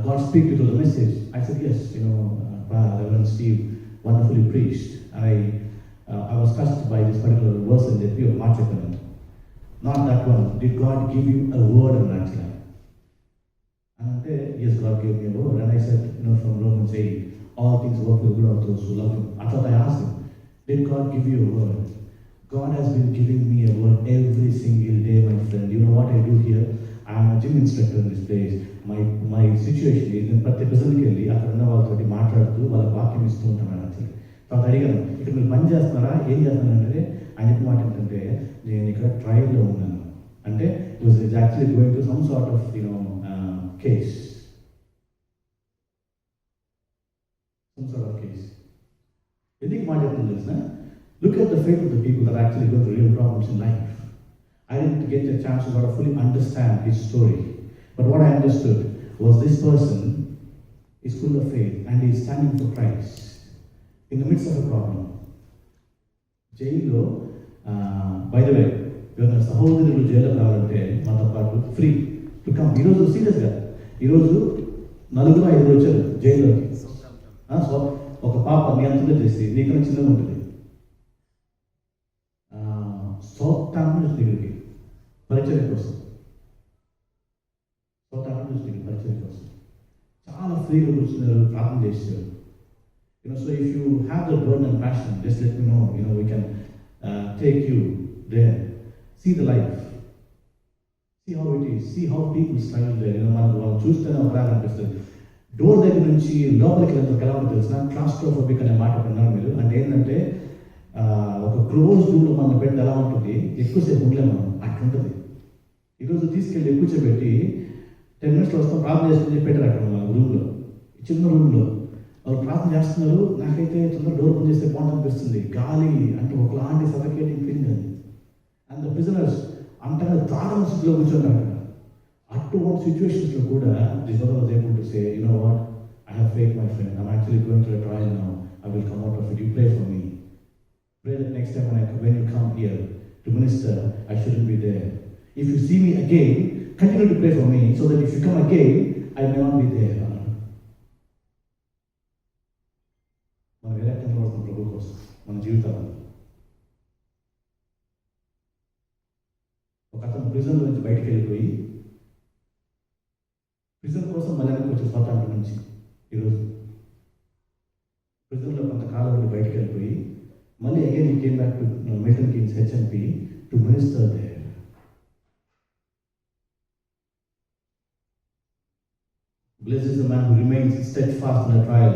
God speak you through the message? I said yes, Reverend Steve wonderfully preached. I was touched by this particular verse in the view of March. Not that one. Did God give you a word in that time? And I said, yes, God gave me a word. And I said, from Romans 8, all things work for the good of those who love Him. I thought I asked him, did God give you a word? God has been giving me a word every single day, my friend. You know what I do here? I am a gym instructor in this place. My situation is, నేను ప్రతి ప్రజలకి వెళ్ళి అక్కడ ఉన్న వాళ్ళతోటి మాట్లాడుతూ వాళ్ళకి వాక్యం ఇస్తూ ఉంటాను. యాక్చువల్లీ తర్వాత అడిగాను, ఇక్కడ మీరు పని చేస్తున్నారా, ఏం చేస్తున్నారంటే ఆయన చెప్పిన మాట ఏంటంటే, నేను ఇక్కడ ట్రయల్లో ఉన్నాను. అంటే it actually going to some sort of case, some sort of case. ఎందుకు మాట చెప్తుంది తెలిసిన, look at the faith of the people that are actually going through real problems in life. I didn't get a chance to sort of fully understand his story. But what I understood was this person is full of faith and he is standing for Christ in the midst of a problem. జైల్లో by the way ఎవరైనా సహోదరులు జైల్లో రావాలంటే మాతో పాటు free to come. ఈరోజు సీరియస్గా ఈరోజు 4-5 వచ్చారు జైల్లోకి. సో ఒక పాప నీ అంతలో చేసి నీకన్నా చిన్నగా ఉంటుంది, సౌతాన్ని దగ్గరికి పరిచయం కోసం, పరిచయం కోసం చాలా ఫ్రీగా కూర్చున్నారు, ప్రార్థన చేశారు. So if you have the burden and passion, just let me know. We can take you there, see the life, see how it is, see how people struggle there. మనకు వాళ్ళు చూస్తేనే ఒకలాగా అనిపిస్తుంది. డోర్ దగ్గర నుంచి లోపలికి వెళ్ళినంత ఎలా ఉంటుంది తెలిసిన, క్లాస్ట్రోఫోబిక్ అనే మాట విన్నారు మీరు. అంటే ఏంటంటే ఒక క్లోజ్ రూమ్లో మనం పెట్టి ఎలా ఉంటుంది, ఎక్కువసేపు ఉండలేము మనం, అట్లుంటుంది. ఈరోజు తీసుకెళ్ళి కూర్చోబెట్టి 10 minutes వస్తాం, ప్రార్థన చేసుకుని పెట్టారు అక్కడ మన రూమ్లో, చిన్న రూమ్లో వాళ్ళు ప్రార్థన చేస్తున్నారు. నాకైతే తొందరగా డోర్ ఓపెన్ చేస్తే బాగుంటుంది అనిపిస్తుంది. గాలి అంటే ఒకలాంటి సఫకేటింగ్ ఫీలింగ్ అది. అండ్ ద ప్రిజనర్స్ అంతగా దారుణ స్థితిలో కూర్చుంటారు అక్కడ. అటువంటి సిచ్యువేషన్స్లో కూడా this brother was able to say, what, I have faith, my friend. I'm actually going through a trial now. I will come out of it. You pray for me. Pray that next time when you come here to minister, I shouldn't be there. If you see me again, continue to pray for me, so that if you come again, I may not be there. మనం ఎలా కనబడుతుంది ప్రభు కోసం మన జీవితాలు. ఒక అతను prison నుంచి బయటకు వెళ్ళిపోయి ప్రిజన్ కోసం మళ్ళీ వచ్చే స్వతంత్రం నుంచి ఈరోజు ప్రిజన్లో కొంతకాలం నుండి బయటకు వెళ్ళిపోయి మళ్ళీ again he came back to Milton Keynes HMP to minister there. Blessed is the man who remains steadfast in the trial,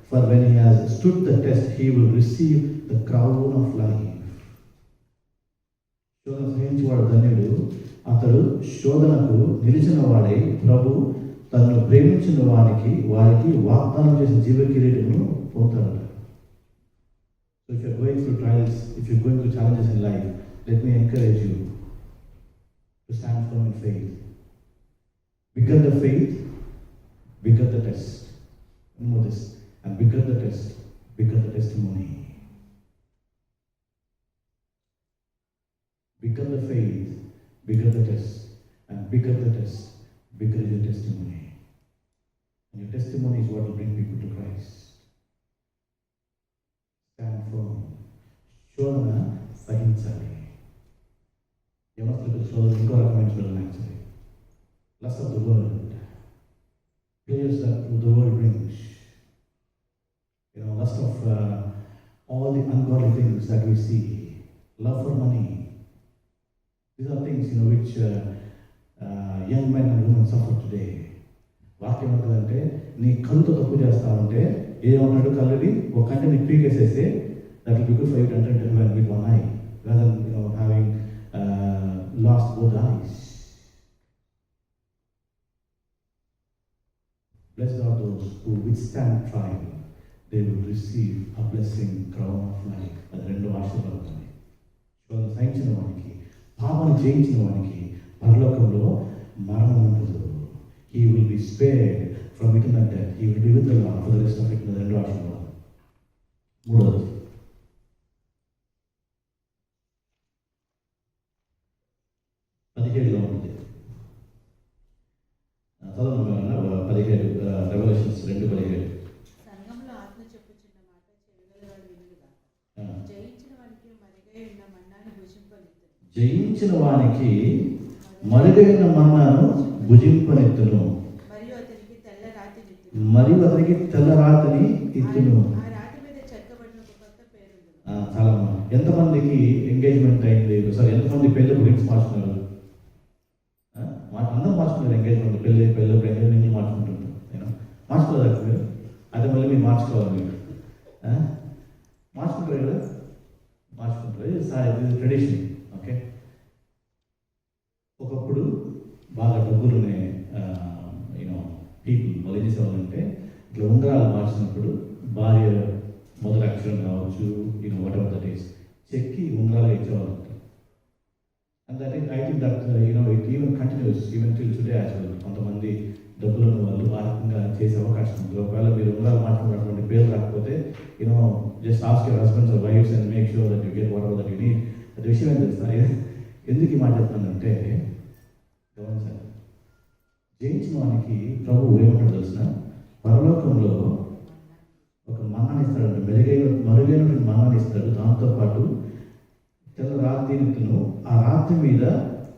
for when he has stood the test, he will receive the crown of life. శోధన సహించేవాడు ధన్యుడు, అతడు శోధనకు నిలిచిన వాడై ప్రభు తనను ప్రేమించిన వారికి వాగ్దానం చేసిన జీవ కిరీటమును పొందుతాడు. So if you're going through trials, if you're going through challenges in life, let me encourage you to stand firm in faith. Bigger the faith, bigger the test. Remember this. And bigger the test, bigger the testimony. Bigger the faith, bigger the test. And bigger the test, bigger is your testimony. And your testimony is what will bring people to Christ. Stand firm. శోధన సహించాలి. యవనస్తులకు శోధన ఇంకో రకమైన శోధన actually. Lust of the world. Pleasures that the world brings. Lust of all the ungodly things that we see. Love for money. These are things, which young men and women suffer today. వాక్యం ఏంటంటే నీ కళ్ళుతో తప్పు చేస్తావంటే ఏమంటాడు, కళ్ళని ఒక కంటే నీకు పీకేసేస్తే that will be good for you to enter into heaven with one eye rather than having lost both eyes. Blessed are those who withstand trial. they will receive a blessing, crown of life. అది రెండు ఆశీర్వాదాలు. శోధన సహించిన వానికి, పాపాన్ని జయించిన వానికి పరలోకంలో మరణం ఉండదు. He will be spared from eternal death. He will be with the Lord for the rest of it. రెండు ఆశీర్వాదాలు. మూడవది, 17లో ఉంటుంది. చదవండి 17, రెవల్యూషన్స్ 2:17. సంఘంలో ఆత్మ చెప్పుచున్న మాట చెవిగలవాడు వినుడుగా. జయించిన వానికి మరుగై ఉన్న మన్నాను భుజింపనెత్తును. జయించిన వానికి మరుగైన మన్నాను భుజింపనెత్తును. మరియు అతనికి తెల్ల రాతిని ఇత్తును. ఆ రాతి మీద చెక్కబడిన ఒక కొత్త పేరు. చాలా ఎంతమందికి ఎంగేజ్మెంట్ అయింది? సార్, ఎంతమంది పెళ్ళి గురించి మార్చుకున్నారు? అందరూ మార్చుకున్నారు. ఎంగేజ్మెంట్, పెళ్ళి ఎంగేజ్మెంట్ మార్చుకుంటున్నారు. నేను మార్చుకోలేదు మీరు, అదే మళ్ళీ మీరు మార్చుకోవాలి. మీరు మార్చుకుంటారు కదా, మార్చుకుంటారు. ఇది ట్రెడిషన్. ఓకే, ఒకప్పుడు బాగా డబ్బులునే పీపుల్ వాళ్ళు ఏం చేసేవాళ్ళంటే ఇట్లా ఉంగరాలు మార్చినప్పుడు భార్య మొదటి అక్షరం కావచ్చు, వాట్ ఎవర్ దట్ ఈస్, చెక్కి ఉంగరాలు ఇచ్చేవాళ్ళంట. And that is, I think that it even continues even till today as well. కొంతమంది డబ్బులు ఉన్న వాళ్ళు ఆ రకంగా చేసే అవకాశం ఉంది. ఒకవేళ మీరు ఉంగరాలు మార్చుకున్నటువంటి పేరు రాకపోతే just ask your husbands or wives and make sure that you get whatever that you need. అది విషయం ఏం తెలుస్తా, ఎందుకు ఈ మాట చెప్తానంటే, గమనించాలి, జయించిన వానికి ప్రభువు ఏమంటాడు తెలిసిన, పరలోకంలో ఒక మన్నాన్ని ఇస్తాడు, మరుగైనటువంటి మన్నాన్ని ఇస్తాడు. దాంతోపాటు తెల్ల రాతిను, ఆ రాతి మీద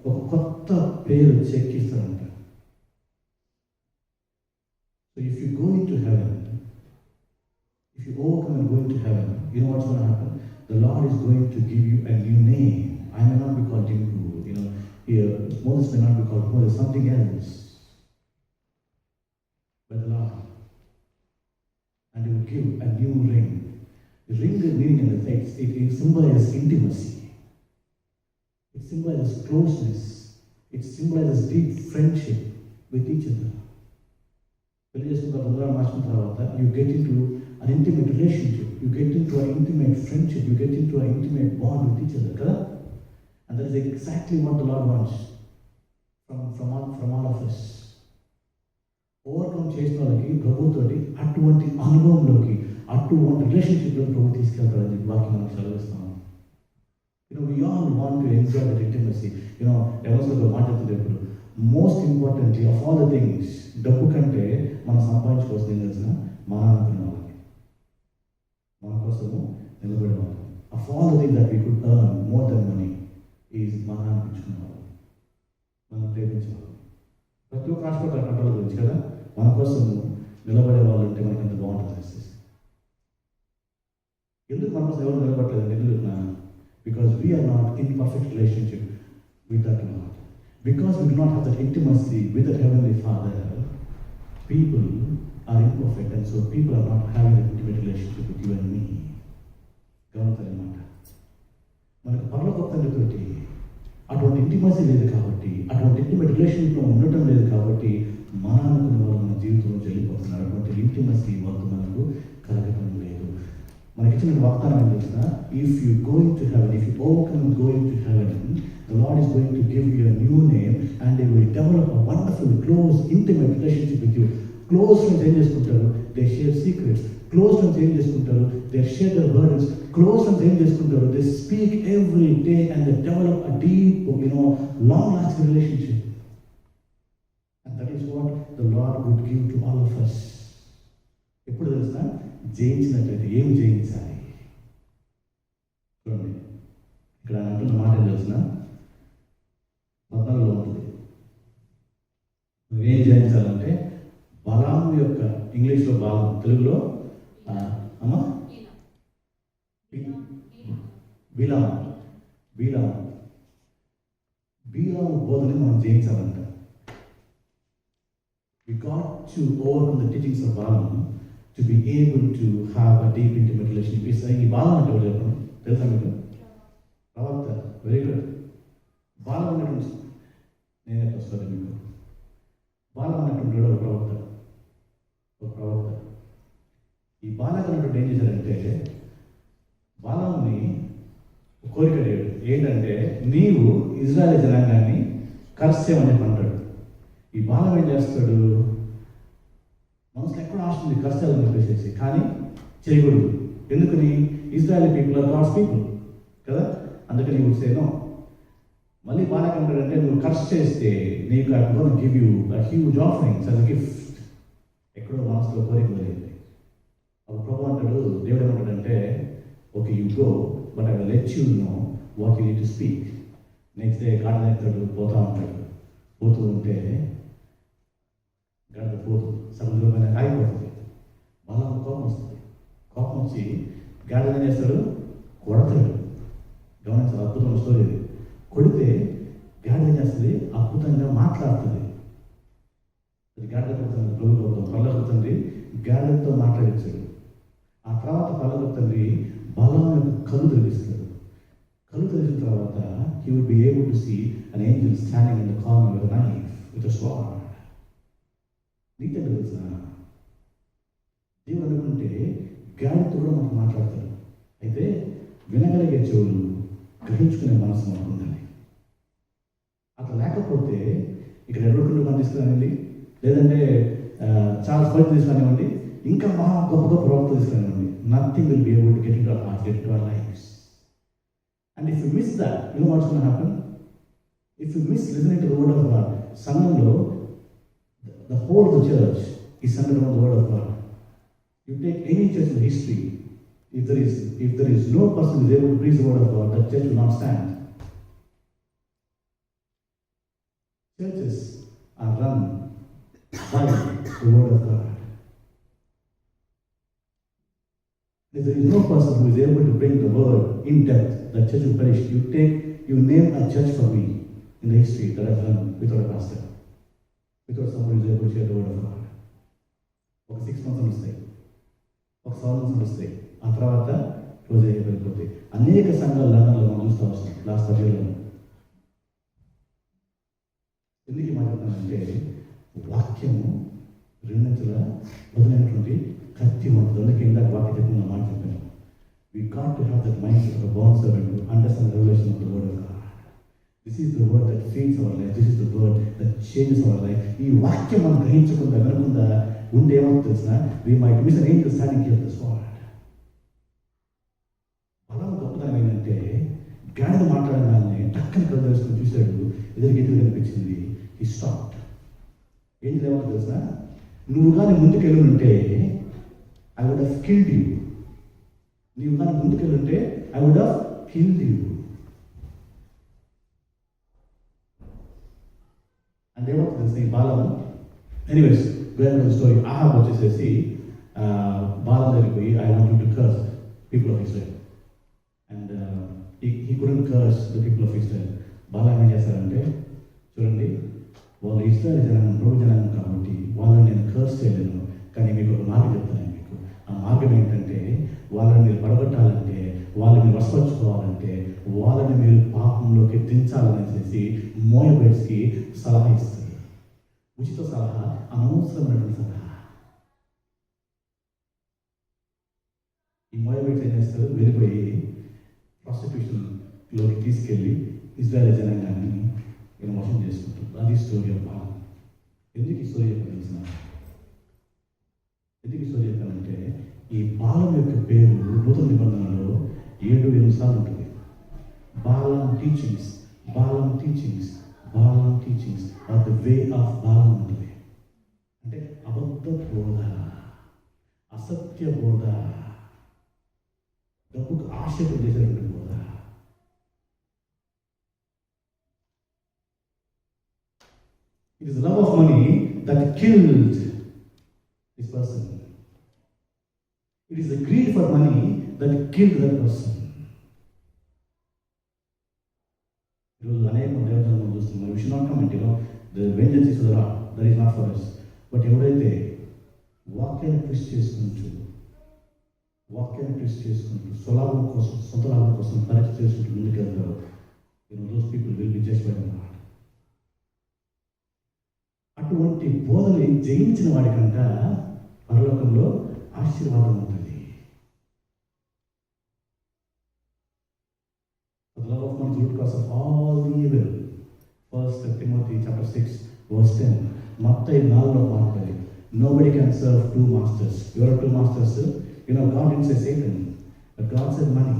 ఒక కొత్త పేరు చెక్కిస్తాడంట. So if you go in to heaven, if you overcome and go in to heaven, you know what's gonna happen? The Lord is going to give you a new name. I may not be called Jimbu, here Moses may not be called Moses, something else. By the Lord. And He will give a new ring. The ring is meaning in the text, it symbolizes intimacy. It symbolizes closeness. It symbolizes deep friendship with each other. When you you get into an intimate relationship, you get into an intimate friendship, you get into an intimate bond with each other. Correct? And that is exactly what the Lord wants from all of us. Overcome చేసిన వాళ్ళకి ప్రభుత్వం అటువంటి అనుభవంలోకి, అటువంటి రిలేషన్షిప్లో ప్రభు తీసుకెళ్తారని చెప్పి వాక్యం మనం చదివిస్తున్నాం. We all want to enjoy that intimacy. ఎవరితో మాట్లాడుతున్నప్పుడు most importantly of all the things, డబ్బు కంటే మనం సంపాదించుకోవాల్సింది ఏం తెలిసిన, మన అనుకునే వాళ్ళకి, మన కోసము నిలబడే వాళ్ళకి. Of all the things that we could earn more than money is మన అనిపించుకునేవాళ్ళు, మనం ప్రేమించేవాళ్ళు. ప్రతి ఒక్క హాస్పిటల్ కంట్రోల్ గురించి కదా, మన కోసం నిలబడే వాళ్ళు ఉంటే మనకి ఎంత బాగుంటుంది. ఎందుకు మన కోసం ఎవరు నిలబడలేదు? ఎందుకు? Because we're not in perfect relationship with that lord. Because we do not have that intimacy with the Heavenly Father, people are imperfect, and so people are not having an intimate relationship with you and me. గమనించాలన్నమాట. మనకు పరలోక తండ్రితోటి అటువంటి intimacy లేదు కాబట్టి, అటువంటి intimate రిలేషన్షిప్లో ఉండటం లేదు కాబట్టి మన అనుకున్న వాళ్ళు మన జీవితంలో వెళ్ళిపోతున్నారు. అటువంటి ఇంటిమసీ వాళ్ళు మనకు కలగటం లేదు. మనకి ఇచ్చిన వాగ్దానం ఏం తెలిసిన, if you going to heaven, if you overcome going to heaven, the Lord is going to give you a new name and He will develop a wonderful, close, intimate relationship with you. Close friends ఏం చేసుకుంటారు? They share secrets. Close friends ఏం చేసుకుంటారు? They share their burdens. Close friends ఏం చేసుకుంటారు? They speak every day and they develop a deep, long-lasting relationship. And that is what the Lord would give to all of us. ఎప్పుడు తెలుసా? జయించినట్లయితే. ఏం జయించాలి? చూడండి, ఇక్కడ అంటున్న మాట ఏం తెలిసిన, 14లో ఉంటుంది. నువ్వేం జయించాలంటే బలాము యొక్క, ఇంగ్లీష్లో బలం, తెలుగులో అమ్మా బీలాము బోధని మనం జయించాలంట. We got to overcome the teachings of Balaam to be able to have a deep intimate relationship. ఈ బాలం అంటే ఎవరు చెప్పండి? తెలుసా మీకు? ప్రవక్త. Very good. బాలం అనేటువంటి, నేనే వస్తుంది మీకు. బాలం అనేటువంటి ఒక ప్రవక్త. ఈ బాలకుడు ఏం చేశాడంటే బాలాన్ని కోరిక అడిగాడు. ఏంటంటే నీవు ఇజ్రాయేల్ జనాంగాన్ని కర్స్ చేయమని చెప్పి అంటాడు. ఈ బాలం ఏం చేస్తాడు, మనసులో ఎక్కడ ఆశ ఉంది కర్స్ చేయాలని చెప్పేసి, కానీ చేయకూడదు. ఎందుకని? Israel people are God's people కదా, అందుకని నీవు సేనో. మళ్ళీ బాలక్ అంటాడంటే నువ్వు కర్స్ చేస్తే నీకు I gonna give you a huge offerings as a gift. ఎక్కడో మనసులో కోరిక జరిగింది. అప్పుడు ప్రభు అంటాడు, దేవుడు ఏమంటాడంటే okay you go but I will let you know what you need to speak. Next day గాడిద ఎత్తాడు, పోతా ఉంటాడు. పోతూ ఉంటే గాడిద పోతూ సముద్రమైన ఆగిపోతుంది. మళ్ళా కోపం వస్తుంది. కోపం వచ్చి గాడిద ఏం చేస్తాడు, కొడతాడు. గమనించాలి, అద్భుతమైన స్టోరీ ఇది. కొడితే గాడిద ఏం చేస్తుంది, అద్భుతంగా మాట్లాడుతుంది. అది గాడిద కొడుతుంది, ప్రభు పళ్ళకు తండ్రి గాడిదతో మాట్లాడించాడు. ఆ తర్వాత పళ్ళకు తండ్రి బలం యొక్క కళ్ళు తెరిపిస్తాడు. కళ్ళు తెరిచిన తర్వాత he would be able to see an angel standing in the corner with a knife, with a sword. నీకే తెలుసా, దేవుడు అనుకుంటే గాడితో కూడా మనకు మాట్లాడతాడు. అయితే వినగలిగే చెవులు, గ్రహించుకునే మనసు మనకు ఉండాలి. అట్లా లేకపోతే ఇక్కడ ఎర్రకుండు మనం తీసుకురానివ్వండి, లేదంటే చాలా స్పష్టం తీసుకురానివ్వండి, ఇంకా మహా గొప్ప గొప్ప ప్రవక్త తీసుకురానివ్వండి, nothing will be able to get into our hearts, get into our lives. And if you miss that, you know what's going to happen? If you miss listening to the word of God, సంఘంలో the whole of the church is centered on the word of God. You take any church in the history, if there is no person who is able to preach the word of God, that church will not stand. Churches are run by the word of God. If there is no person who is able to bring the word in depth, the church will perish. You name a church for me in the history that I've run without a pastor, without someone who is able to share the word of God. ఒక 6 months నడుస్తాయి, ఒక 7 months నడుస్తాయి, ఆ తర్వాత close అయిపోతాయి. అనేక సంఘాలు లండన్లో మనం చూస్తూ వస్తాం లాస్ట్ 10 years. ఎందుకు మాట్లాడుతానంటే వాక్యము రెండంచుల బదులైనటువంటి కత్తి ఉంటుంది. అందుకే ఇందాక వాక్య చెప్పిన మాట చెప్పాను. We got to have that mindset of a born servant to understand the revelation of the word of God. This is the word that feeds our life. This is the word that changes our life. ఈ వాక్యం మనం గ్రహించకుండా వినకుండా ఉంటే ఏమవుతుంది తెలిసిన, we might miss an angel standing here with the sword. బలం గొప్పదనం ఏంటంటే గాడిద మాట్లాడగానే టక్కని కళ్ళు తెలుసుకుని చూశాడు, ఎదురుగెదురు కనిపించింది. He stopped. ఏం ఏమవుతుంది తెలిసిన, నువ్వు కానీ ముందుకెళ్ళి ఉంటే I would have killed you. నీవు కానీ ముందుకెళ్ళుంటే I would have killed you. అంటే ఏమవుతుంది తెలుసు ఈ బాలం. ఎనీవేస్ గోయింగ్ స్టోరీ, ఆహాబ్ వచ్చేసేసి బాలం జరిగిపోయి I want you to curse people of Israel. And he couldn't curse the people of Israel. బాలం ఏం చేశారంటే, చూడండి వాళ్ళు ఇస్రాయేల్ జనాంగం, ప్రభు జనాంగం కాబట్టి వాళ్ళని నేను కర్స్ చేయలేను, కానీ మీకు ఒక మార్గం చెప్తాను. మీకు ఆ మార్గం ఏంటంటే, వాళ్ళని మీరు పడగొట్టాలంటే, వాళ్ళని మీరు వశపరుచుకోవాలంటే, వాళ్ళని మీరు పాపంలోకి దించాలనేసి మోయాబైట్స్కి సలహా ఇస్తారు. ఉచిత సలహా, అనవసరమైనటువంటి సలహా. ఈ మోయాబైట్స్ ఏం చేస్తారు, వెళ్ళిపోయి ప్రాస్టిట్యూషన్లోకి తీసుకెళ్ళి ఇజ్రాయేల్ జనాంగాన్ని మోసం చేసుకుంటారు. అది స్టోరీ ఆఫ్ బాలం. ఎందుకు ఈ స్టోరీ చెప్పాల్సిన, ఎందుకు ఈ స్టోరీ చెప్పానంటే, ఈ బాలం యొక్క పేరు నూతన నిబంధనలో 7 సార్లు ఉంటుంది. Balaam teachings, Balaam teachings, Balaam teachings are the way of Balaam ఉంటుంది. అంటే అబద్ధ బోధ, అసత్య బోధ, డబ్బుకు ఆశ చేసేటువంటి బోధ. It is the love of money that killed this person. It is the greed for money that killed that person. ఈరోజు అనేక దేవతలను మనం చూస్తున్నాం. We should not come and the vengeance is that is not for us. But ఎవరైతే వాక్యాన్ని twist చేసుకుంటూ స్వలాభం కోసం, సొంత లాభం కోసం పరీక్ష చేసుకుంటూ ముందుకెళ్తారు, those people will be judged by the Lord. అటువంటి బోధని జయించిన వాడికంట పరలోకంలో ఆశీర్వాదం ఉంటుంది. The love of money is the root cause of all evil. 1 Timothy chapter 6 verse 10. మత్తయి 4లో మాట్లాడి nobody can serve two masters. You are two masters. You know, God didn't say Satan, but God said money.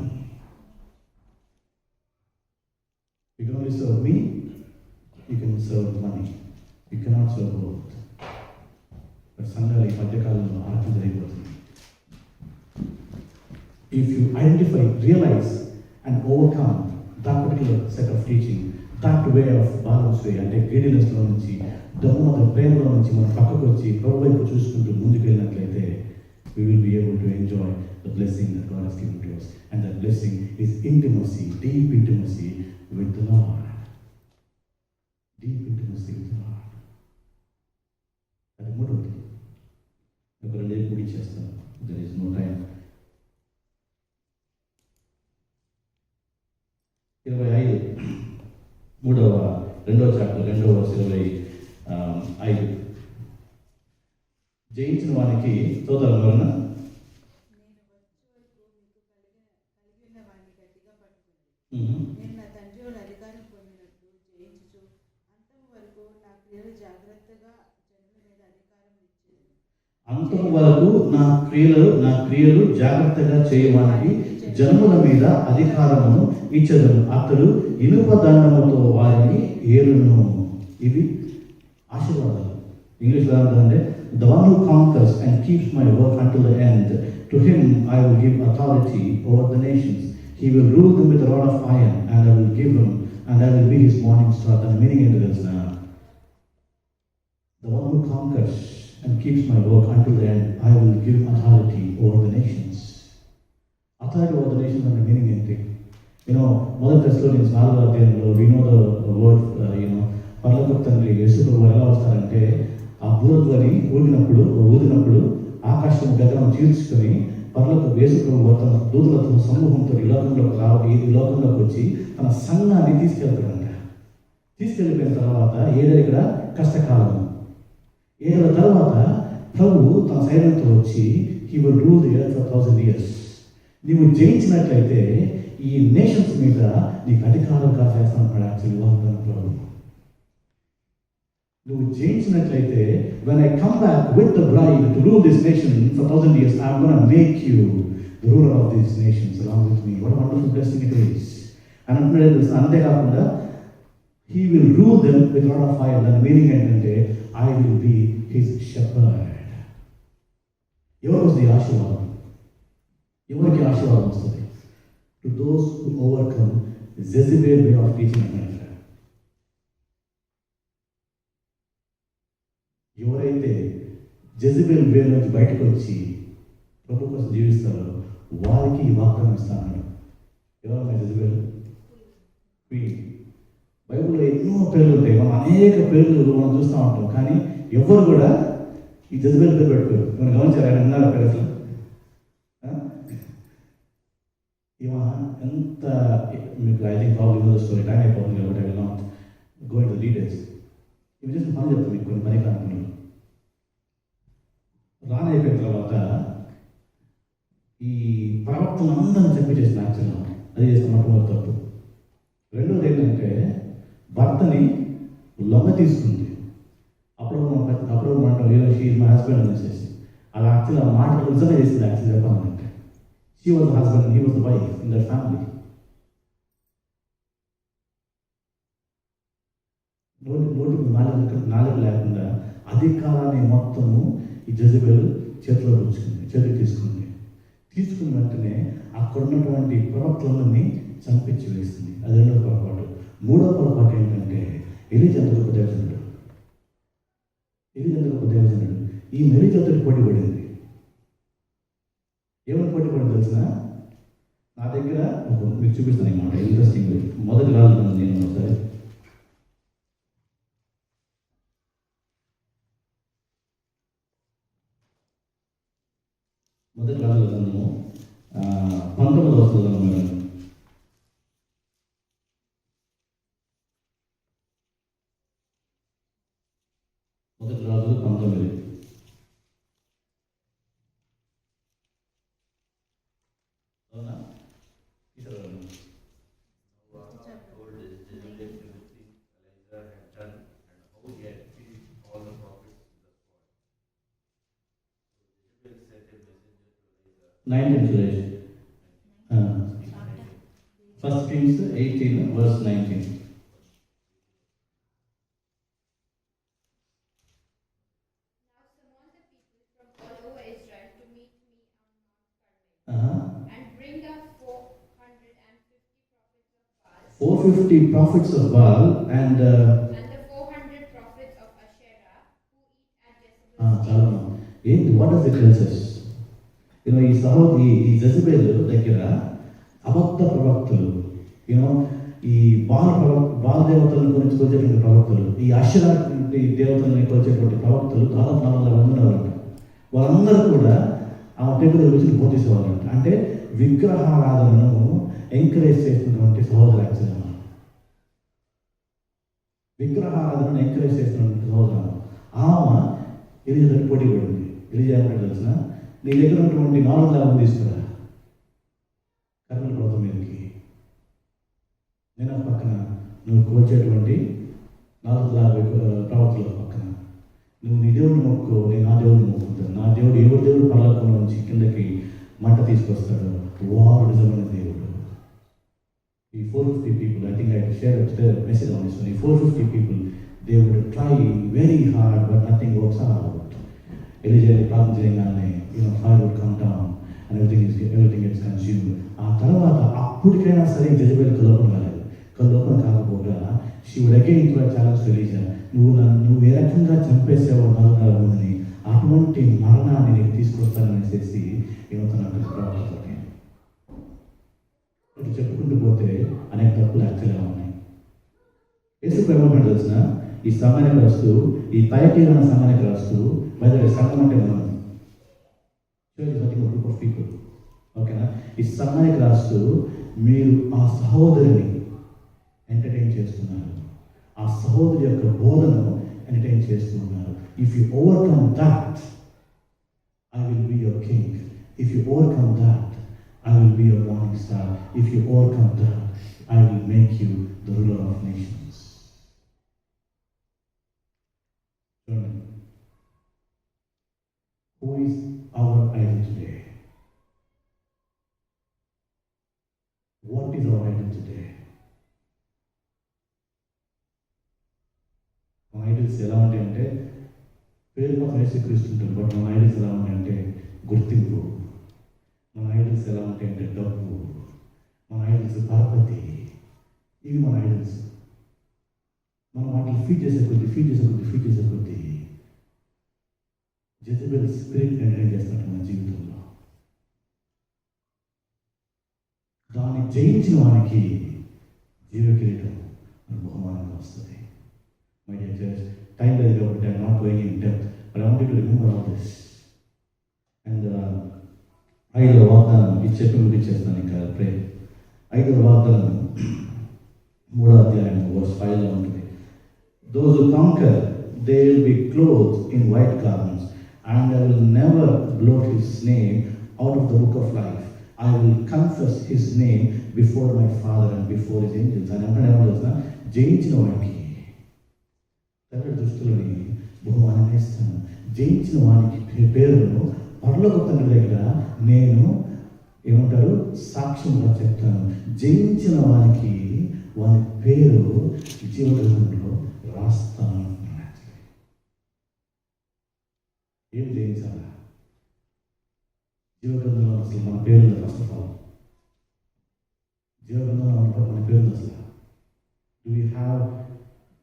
You can only serve me, you can serve money. You cannot serve both. But సంఘాలు ఈ మధ్యకాలంలో ఆలోచన జరిగిపోతుంది. If you identify, realize and overcome that particular set of teaching, that way of balance way, అంటే గ్రీడీనెస్లో నుంచి దమ్ముమత ప్రేమలో నుంచి మనం పక్కకు వచ్చి ప్రభు వైపు చూసుకుంటూ ముందుకు వెళ్ళినట్లయితే we will be able to enjoy the blessing that God has given to us. And that blessing is intimacy, deep intimacy with the Lord. Deep intimacy with the Lord. అది మూడవది. ఒక రెండే ముగించేస్తాను. There is no time. 25 రెండవ chapter 2:25 జయించిన వానికి తోదల వలన నేను నా తండ్రి వాళ్ళ అధికారం పొందినట్లు జయించుచు అంతం వరకు నా క్రియలు జాగ్రత్తగా జనుల మీద అధికారం ఇచ్చేది. అంతం వరకు నా క్రియలు జాగ్రత్తగా చేయడానికి జనముల మీద అధికారమును ఇచ్చెదను. అతడు ఇనుప దండముతో వారిని ఏలును. ఇవి ఆశీర్వాదాలు. ఇంగ్లీష్లో ఏమంటారంటే the one who conquers and keeps my work until the end, to him I will give authority over the nations. He will rule them with a rod of iron, and I will give him, and I will be his morning star. And meaning into this now, the one who conquers and keeps my work until the end, I will give authority over the nations. Authority over the nations and the meaning into it. You know, Mother Thessalonians 4వ అధ్యాయంలో we know the word, పరలోకపు తండ్రి యేసు ప్రభువు ఎలా వస్తారంటే ఆ బూరధ్వని ఊదినప్పుడు ఆకాశం గగనం చీల్చుకొని పరలోకపు యేసు ప్రభువు తన దూతలతో సమూహంతో ఈ లోకంలోకి వచ్చి తన సంఘాన్ని తీసుకెళ్తాడంట. తీసుకెళ్ళిపోయిన తర్వాత ఇక్కడ కష్టకాలం. తర్వాత ప్రభు తన సైన్యంతో వచ్చి he will rule the earth for 1,000 years. నీవు జయించినట్లయితే ఈ నేషన్స్ మీద నీకు అధికారం కాసేస్తాను యాక్చువల్లీ వాగ్దానం ప్రభు. నువ్వు జయించినట్లయితే when I come back with the bride to rule this nation for 1,000 years, I'm going to make you the ruler of these nations along with me. What a wonderful blessing it is. And అంతేకాకుండా he will rule them with a rod of fire. దాని meaning ఏంటంటే I will be his shepherd. ఎవరికి వస్తుంది ఆశీర్వాదం? ఎవరికి ఆశీర్వాదం వస్తుంది? To those who overcome Jezebel way of teaching America. ఎవరైతే జెజబెల్ వే నుంచి బయటకు వచ్చి ప్రభు కోసం జీవిస్తారో వారికి ఈ వాగ్దానం ఇస్తాను. ఎవరన్నా జెజబెల్? బైబిల్లో ఎన్నో పేర్లు ఉంటాయి. మనం అనేక పేర్లు మనం చూస్తూ ఉంటాం. కానీ ఎవరు కూడా ఈ జెజబెల్ పేరు పెట్టుకోరు. మనం గమనించారు ఆయన ఉన్నారు పేరు అసలు. ఎంత మీకు I think problem the story time అయిపోతుంది కాబట్టి I will not go in to the details. ఇవి చేసిన పని చెప్తాను మీకు కొన్ని పని కానుకలు. రానైపోయిన తర్వాత ఈ ప్రవక్తను అందరం చెప్పి చేసిన యాక్చువల్గా అది చేసిన మొట్టమొదటి తప్పు. రెండోది ఏంటంటే భర్తని లొంగ తీసుకుంది. అప్పుడు మనం షీ ఈజ్ మై హస్బెండ్ అనేసి అలా యాక్చువల్ ఆ మాట నిజంగా చేసింది. యాక్చువల్ చెప్పాలంటే she was the husband, he was the wife in that family. నోటికి నాలుగు లేకుండా అధికారాన్ని మొత్తము ఈ జెజబెల్ చేతికి తీసుకున్న వెంటనే అక్కడ ఉన్నటువంటి ప్రవక్తలన్నీ చంపించి వేస్తుంది. అది రెండో పొరపాటు. మూడో పొరపాటు ఏంటంటే ఎలీజా గొప్ప దేవజనుడు. ఈ మెలిజాతోటి పోటీ పడింది. ఏమని పోటీ పడింది తెలిసిన? నా దగ్గర మీకు చూపిస్తాను అన్నమాట. ఇంట్రెస్టింగ్. మొదటి రాజు నేను ఒకసారి మొదటి రాజుల గ్రంథము 19వ వచనం మేడం. మొదటి రాజులు 19. 19th Suresh. First Kings 18 verse 19. Now summon the people from all over Israel to meet me on Mount Carmel, Uh-huh. and bring up 450 prophets of Baal, 450 prophets of Baal and and the 400 prophets of Asherah, who eat at Jezebel's చాలా table. ఏంటి what does it tells us? ఈ Jezebel దగ్గర అబద్ధ ప్రవక్తలు ఈ బాల దేవతల గురించి కొలిచేటువంటి ప్రవక్తలు, ఈ అక్షరా దేవతలని కొలిచేటువంటి ప్రవక్తలు దాదాపు 400 మంది ఉన్నారంట. వాళ్ళందరూ కూడా ఆ టెంపుల్ గురించి బోధించేవాళ్ళంట. అంటే విగ్రహారాధనను ఎంకరేజ్ చేస్తున్నటువంటి సహోదరు యాక్చువల్గా విగ్రహారాధనను ఎంకరేజ్ చేస్తున్నటువంటి సహోదరు ఆమె ఎలిజబెత్ పోటీ పడింది. ఎలిజబెత్ తెలిసిన నీ దగ్గర ఉన్నటువంటి 400 మంది తీసుకురా కర్నూలు పర్వతం మీదకి, నేను పక్కన నువ్వు కోల్చేటువంటి 450 ప్రవక్తల పక్కన నువ్వు నీ దేవుడిని మొక్కు, నేను నా దేవుడిని మొక్కుతాను. నా దేవుడు ఎవరి దేవుడు పర్లోకంలో నుంచి కిందకి మంట తీసుకొస్తాడు. వారు నిజమైన దేవుడు. ఈ 450 people, I think I had to share a message on this one. ఈ 450 people, they would try very hard but nothing works out. Elijah ప్రార్థన చేయగానే fire would come down and everything gets consumed. ఆ తర్వాత అప్పటికైనా సరే జెజబెల్కి లోపం కాలేదు. లోపం కాకపోగా she would again throw a challenge to Elijah. నువ్వు ఏ రకంగా చంపేసావో 400 మందిని, అటువంటి మరణాన్ని నేను తీసుకొస్తాననేసి తన ప్రవర్తన చెప్పుకుంటూ పోతే అనేక తప్పులు యాక్చువల్గా ఉన్నాయి. యేసు ఏమంటాడు తెలిసిన ఈ సంఘానికి రాస్తూ, ఈ తయటీరాన సంఘానికి రాస్తూ, బయట సంఘం అంటే మనం గ్రూప్ ఆఫ్ పీపుల్, ఓకేనా? ఈ సంఘానికి రాస్తూ మీరు ఆ సహోదరిని ఎంటర్టైన్ చేస్తున్నారు, ఆ సహోదరి యొక్క బోధను ఎంటర్టైన్ చేస్తున్నారు. If you overcome that, I will be your king. If you overcome that, I will be your morning star. If you overcome that, I will make you the ruler of nations. Who is our idol today? What is our idol today? మన idols ఎలా ఉంటాయంటే పేరు మాత్రం యేసుక్రీస్తుంటారు, but మన idols ఎలా ఉంటాయంటే గుర్తింపు. మన ఐడల్స్ ఎలా ఉంటాయంటే డబ్బు, మన ఐడల్స్ పరపతి. ఇవి మన ఐడల్స్. మనం వాటిని ఫీడ్ చేసే కొద్దీ జెజబెల్ స్పిరిట్ ఎంటర్టైన్ చేస్తున్నట్టు మన జీవితంలో. దాన్ని జయించిన వానికి జీవ కిరీటం బహుమానంగా వస్తుంది. మై డియర్ చర్చ్, టైం లేదు కాబట్టి I'm not going in depth, but I want you to remember all this. And 5వ వాగ్దానం ఇది చెప్పి ముగించేస్తాను ఇంకా ప్రే. 5వ వాగ్దానం 3వ అధ్యాయం వర్స్ 5లో ఉంటుంది. Those who conquer, they will be clothed in white garments, and I will never blot his name out of the book of life. I will confess his name before my Father and before his angels. అని అంటే ఏమంటున్నా, జయించిన వానికి తెల్లటి దుస్తులని బహుమానం ఇస్తాను. జయించిన వానికి పేరును పరలోక తండ్రి దగ్గర నేను ఏమంటారు సాక్ష్యంగా చెప్తాను. జయించిన వానికి వాని పేరు జీవగ్రంథంలో రాస్తాను. ఏం జయించాలా? జీవగ్రంథంలో అసలు మన పేరు ఫస్ట్ ఆఫ్ ఆల్ జీవగ్రంథంలో మన పేరు అసలు do we have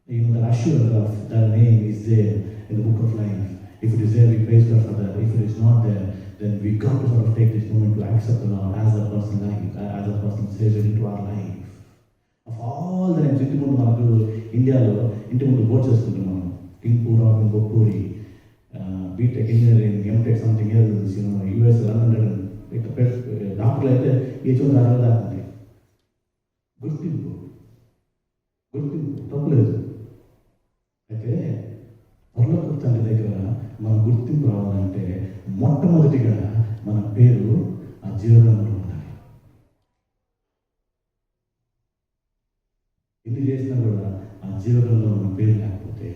the assurance of that name is there in the book of life? If it is there, we praise God for that. If it is not there, then we got to sort of take this moment to accept the Lord as a personal life, as a personal Savior into our life. Of all the names, ఇంటి ముందు మనకు ఇండియాలో ఇంటి ముందు board చేసుకుంటాం మనం. టింపూరా, బొప్పూరి, BTech engineering, MTech something else, US 100 డాక్టర్లు అయితే ఈ చోట 60 దాకా ఉంటాయి. గుర్తింపు తప్పులేదు. అయితే పరలోక తండ్రి దగ్గర మన గుర్తింపు రావాలంటే మొట్టమొదటిగా మన పేరు ఆ జీవగ్రంథంలో ఉండాలి. ఎన్ని చేసినా కూడా ఆ జీవగ్రంథంలో మన పేరు లేకపోతే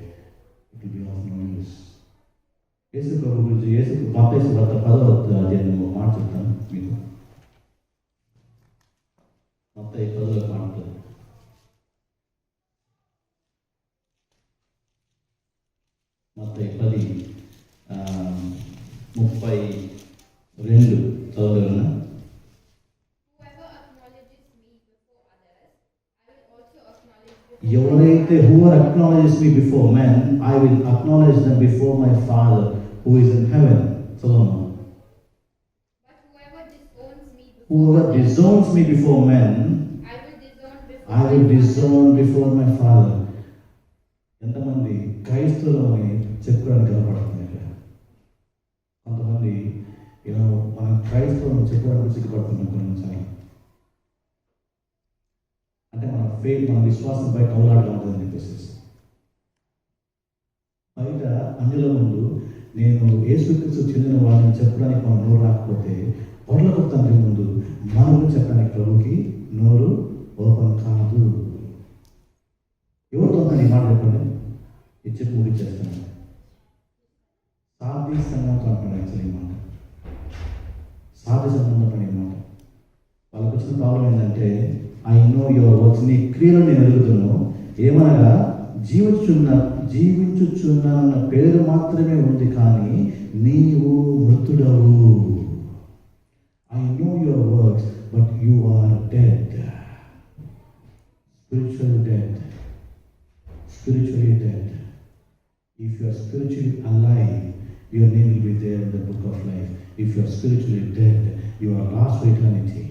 it will be of no use. యేసు ప్రభు గురించి యేసు మత్తయి సువార్త 10వ అధ్యాయం ఒక మాట చెప్తాను మీకు. మత్తయి 10వ మాట ఉంటుంది. మత్తయి 10 32 చదవగలనా? Whoever acknowledges me before others, I will also acknowledge before ఎవరైతే whoever acknowledges me before men, I will acknowledge them before my Father who is in heaven. చదవమా. But whoever disowns me before Whoever others, disowns me before men, I will disown before I will my disown before my Father. ఎంతమంది క్రైస్తవులు అని చెప్పుకోవడానికి గర్వపడుతుంది ఇక్కడ. కొంతమంది మనం క్రైస్తవులను చెప్పుకోవడానికి సిగ్గుపడుతున్నాం కొన్నిసార్లు. అంటే మన ఫెయిత్, మన విశ్వాసంపై కౌలాటగా ఉంటుందని చెప్పేసి బయట అన్యుల ముందు నేను యేసుక్రీస్తు చెందిన వాడిని చెప్పడానికి మనం నోరు రాకపోతే పరలోక తండ్రి ముందు మనము చెప్పడానికి ప్రభుకి నోరు ఓపెన్ కాదు. ఎవరితో ఈ మాట చెప్పండి, ఇది చెప్పి ముగించేస్తాను. సాధి సంఘంతో అంటాడు యాక్చువల్లీ మాట. సాధి సంఘంతో పని మాట. వాళ్ళకి వచ్చిన ప్రాబ్లం ఏంటంటే ఐ నో యువర్ వర్క్స్, నీ క్రియలు నేను ఎదుగుతున్నాను. ఏమనగా జీవించుచున్న పేరు మాత్రమే ఉంది, కానీ నీవు మృతుడవు. I know your works but you are dead, spiritual dead, spiritually dead. If you are spiritually alive, your name will be there in the book of life. If you are spiritually dead, you are lost for eternity.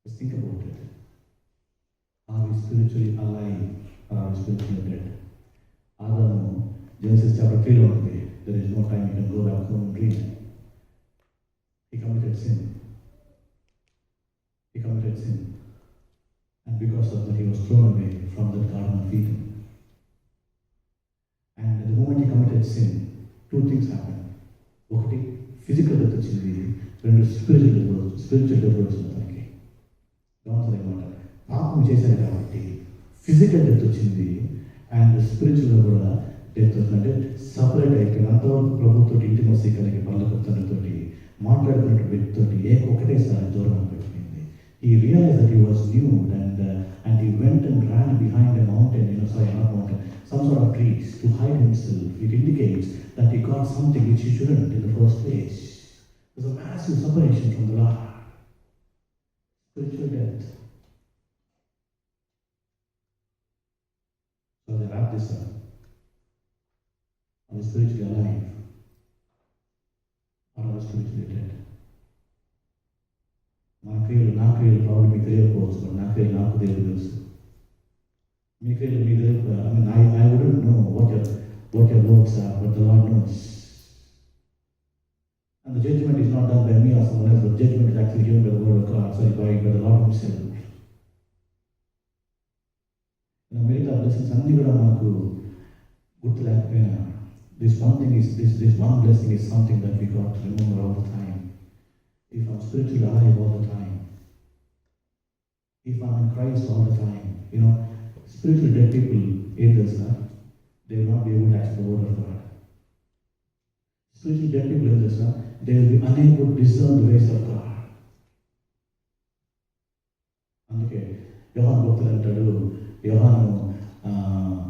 Just think about it. Are we spiritually alive or are we spiritually dead? Adamu, Genesis chapter 3 lo undi. There is no time you can go back home and read. He committed sin. And because of that, he was thrown away from the Garden of Eden. And the moment he committed sin, two things happened. ఒకటి physical death వచ్చింది, రెండు spiritual death వచ్చింది అతనికి. గమనించలేమాట. పాపం చేశాడు కాబట్టి physical death వచ్చింది and spiritual కూడా డెత్ వచ్చింది. అంటే సపరేట్ అయిపోయింది. అంతవరకు ప్రభుత్వ ఇంటిమసీ కలిగి పర్లోక తండ్రితోటి మాట్లాడుకున్న వ్యక్తితోటి ఒకటేసారి దూరం అయిపోయింది. He realized that he was nude and he went and ran behind a mountain, not mountain, some sort of trees to hide himself. It indicates that he got something which he shouldn't in the first place. There's a massive separation from the Lord. Spiritual death. So they wrap this up. Are we spiritually alive? Or are we spiritually dead? నా క్రియలు problem మీకు తెలియకపోవచ్చు, but నా క్రియలు నాకు దేవుడు తెలుసు. మీ క్రియలు మీ దేవుడు. I wouldn't know what your works are, but the Lord knows. And the judgment is not done by me or someone else, but judgment is actually given by the word of God, by the Lord himself. మిగతా blessings అన్నీ కూడా మనకు గుర్తు లేకపోయినా this one blessing is something that we got to remember all the time. If I'm spiritually alive all the time, if I'm in Christ all the time, spiritually dead people in this, they will not be able to access the word of God. Spiritually dead people in this, they will be unable to discern the ways of God. అందుకే యోహాను భక్తుడు అంటాడు, యోహాను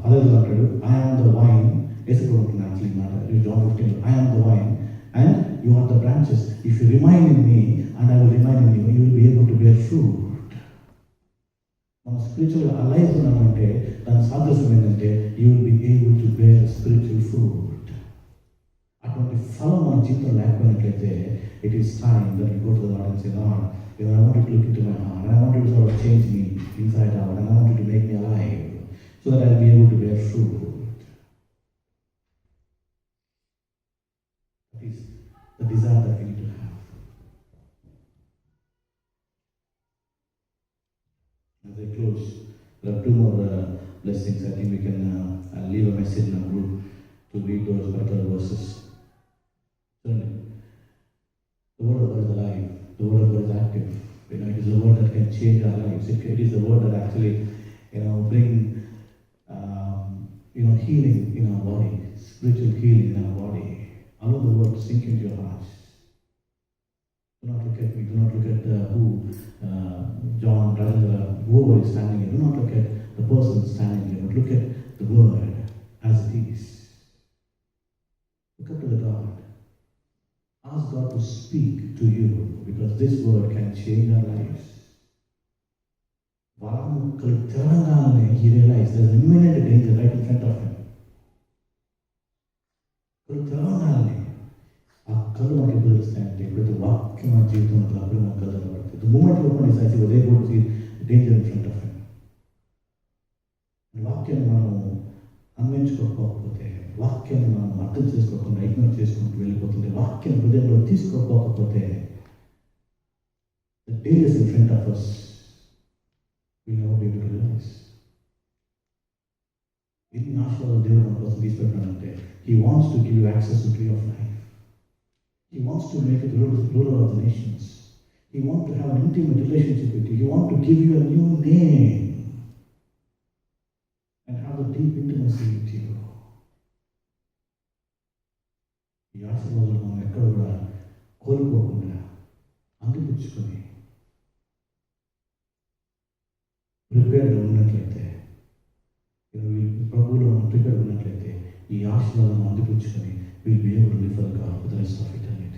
10 అంటాడు, I am the vine. యేసు అంటున్నాడు actually మాట John 15, I am the vine and you are the branches. If you remain in me and I will remain in you, you will be able to bear fruit. మనం spiritual alive ఉన్నామంటే దాని సాదృశ్యం ఏంటంటే you will be able to bear spiritual fruit. అటువంటి ఫలం మన జీవితంలో లేకపోయినట్లయితే it is time that you go to the Lord and say, Lord, I want you to look into my heart. I want you to sort of change me inside out, and I want you to make me alive so that I will be able to bear fruit. That is the desire that we need to have. As I close, there are two more blessings. I think we can leave a message in our group to read those particular verses. Certainly, the word of God is alive. The word of God is active. It is a word that can change our lives. It is the word that actually, bring healing in our body, spiritual healing in our body. Allow the word to sink into your hearts. Do not look at me. Do not look at John, Rajendra, whoever is standing here. Do not look at the person standing here, but look at the word as it is. Look up to the God. Ask God to speak to you, because this word can change our lives. He realized there's an imminent danger right in front of him. కళ్ళు మనకి ఎప్పుడు తెలుస్తాయంటే ఎప్పుడైతే వాక్యం మన జీవితంలో అప్పుడు మన కళ్ళు కనబడతాయి. The moment you open his eyes, he was able to see danger in front of him. వాక్యాన్ని మనం అన్వయించుకోకపోతే, వాక్యాన్ని మనం అర్థం చేసుకోకుండా ఇగ్నోర్ చేసుకుంటూ వెళ్ళిపోతుంటే, వాక్యం హృదయంలో తీసుకోకపోతే, the dangers in front of us will never be able to realize. ఎన్ని ఆశీర్వాదాలు దేవుడు మన కోసం తీసుకెళ్తున్నాడంటే, he wants to give you access to tree of life. He wants to make you the ruler of the nations. He wants to have an intimate relationship with you. He wants to give you a new name and have a deep intimacy with you. ఈ ఆశీర్వాదాలు మనం ఎక్కడ కూడా కోల్పోకుండా అందిపుచ్చుకొని ప్రిపేర్డ్గా ఉన్నట్లయితే, ప్రభువులో మనం prepared ఉన్నట్లయితే, ఈ ఆశీర్వాదాలను అందిపుచ్చుకొని we'll be able to live for God for the rest of eternity.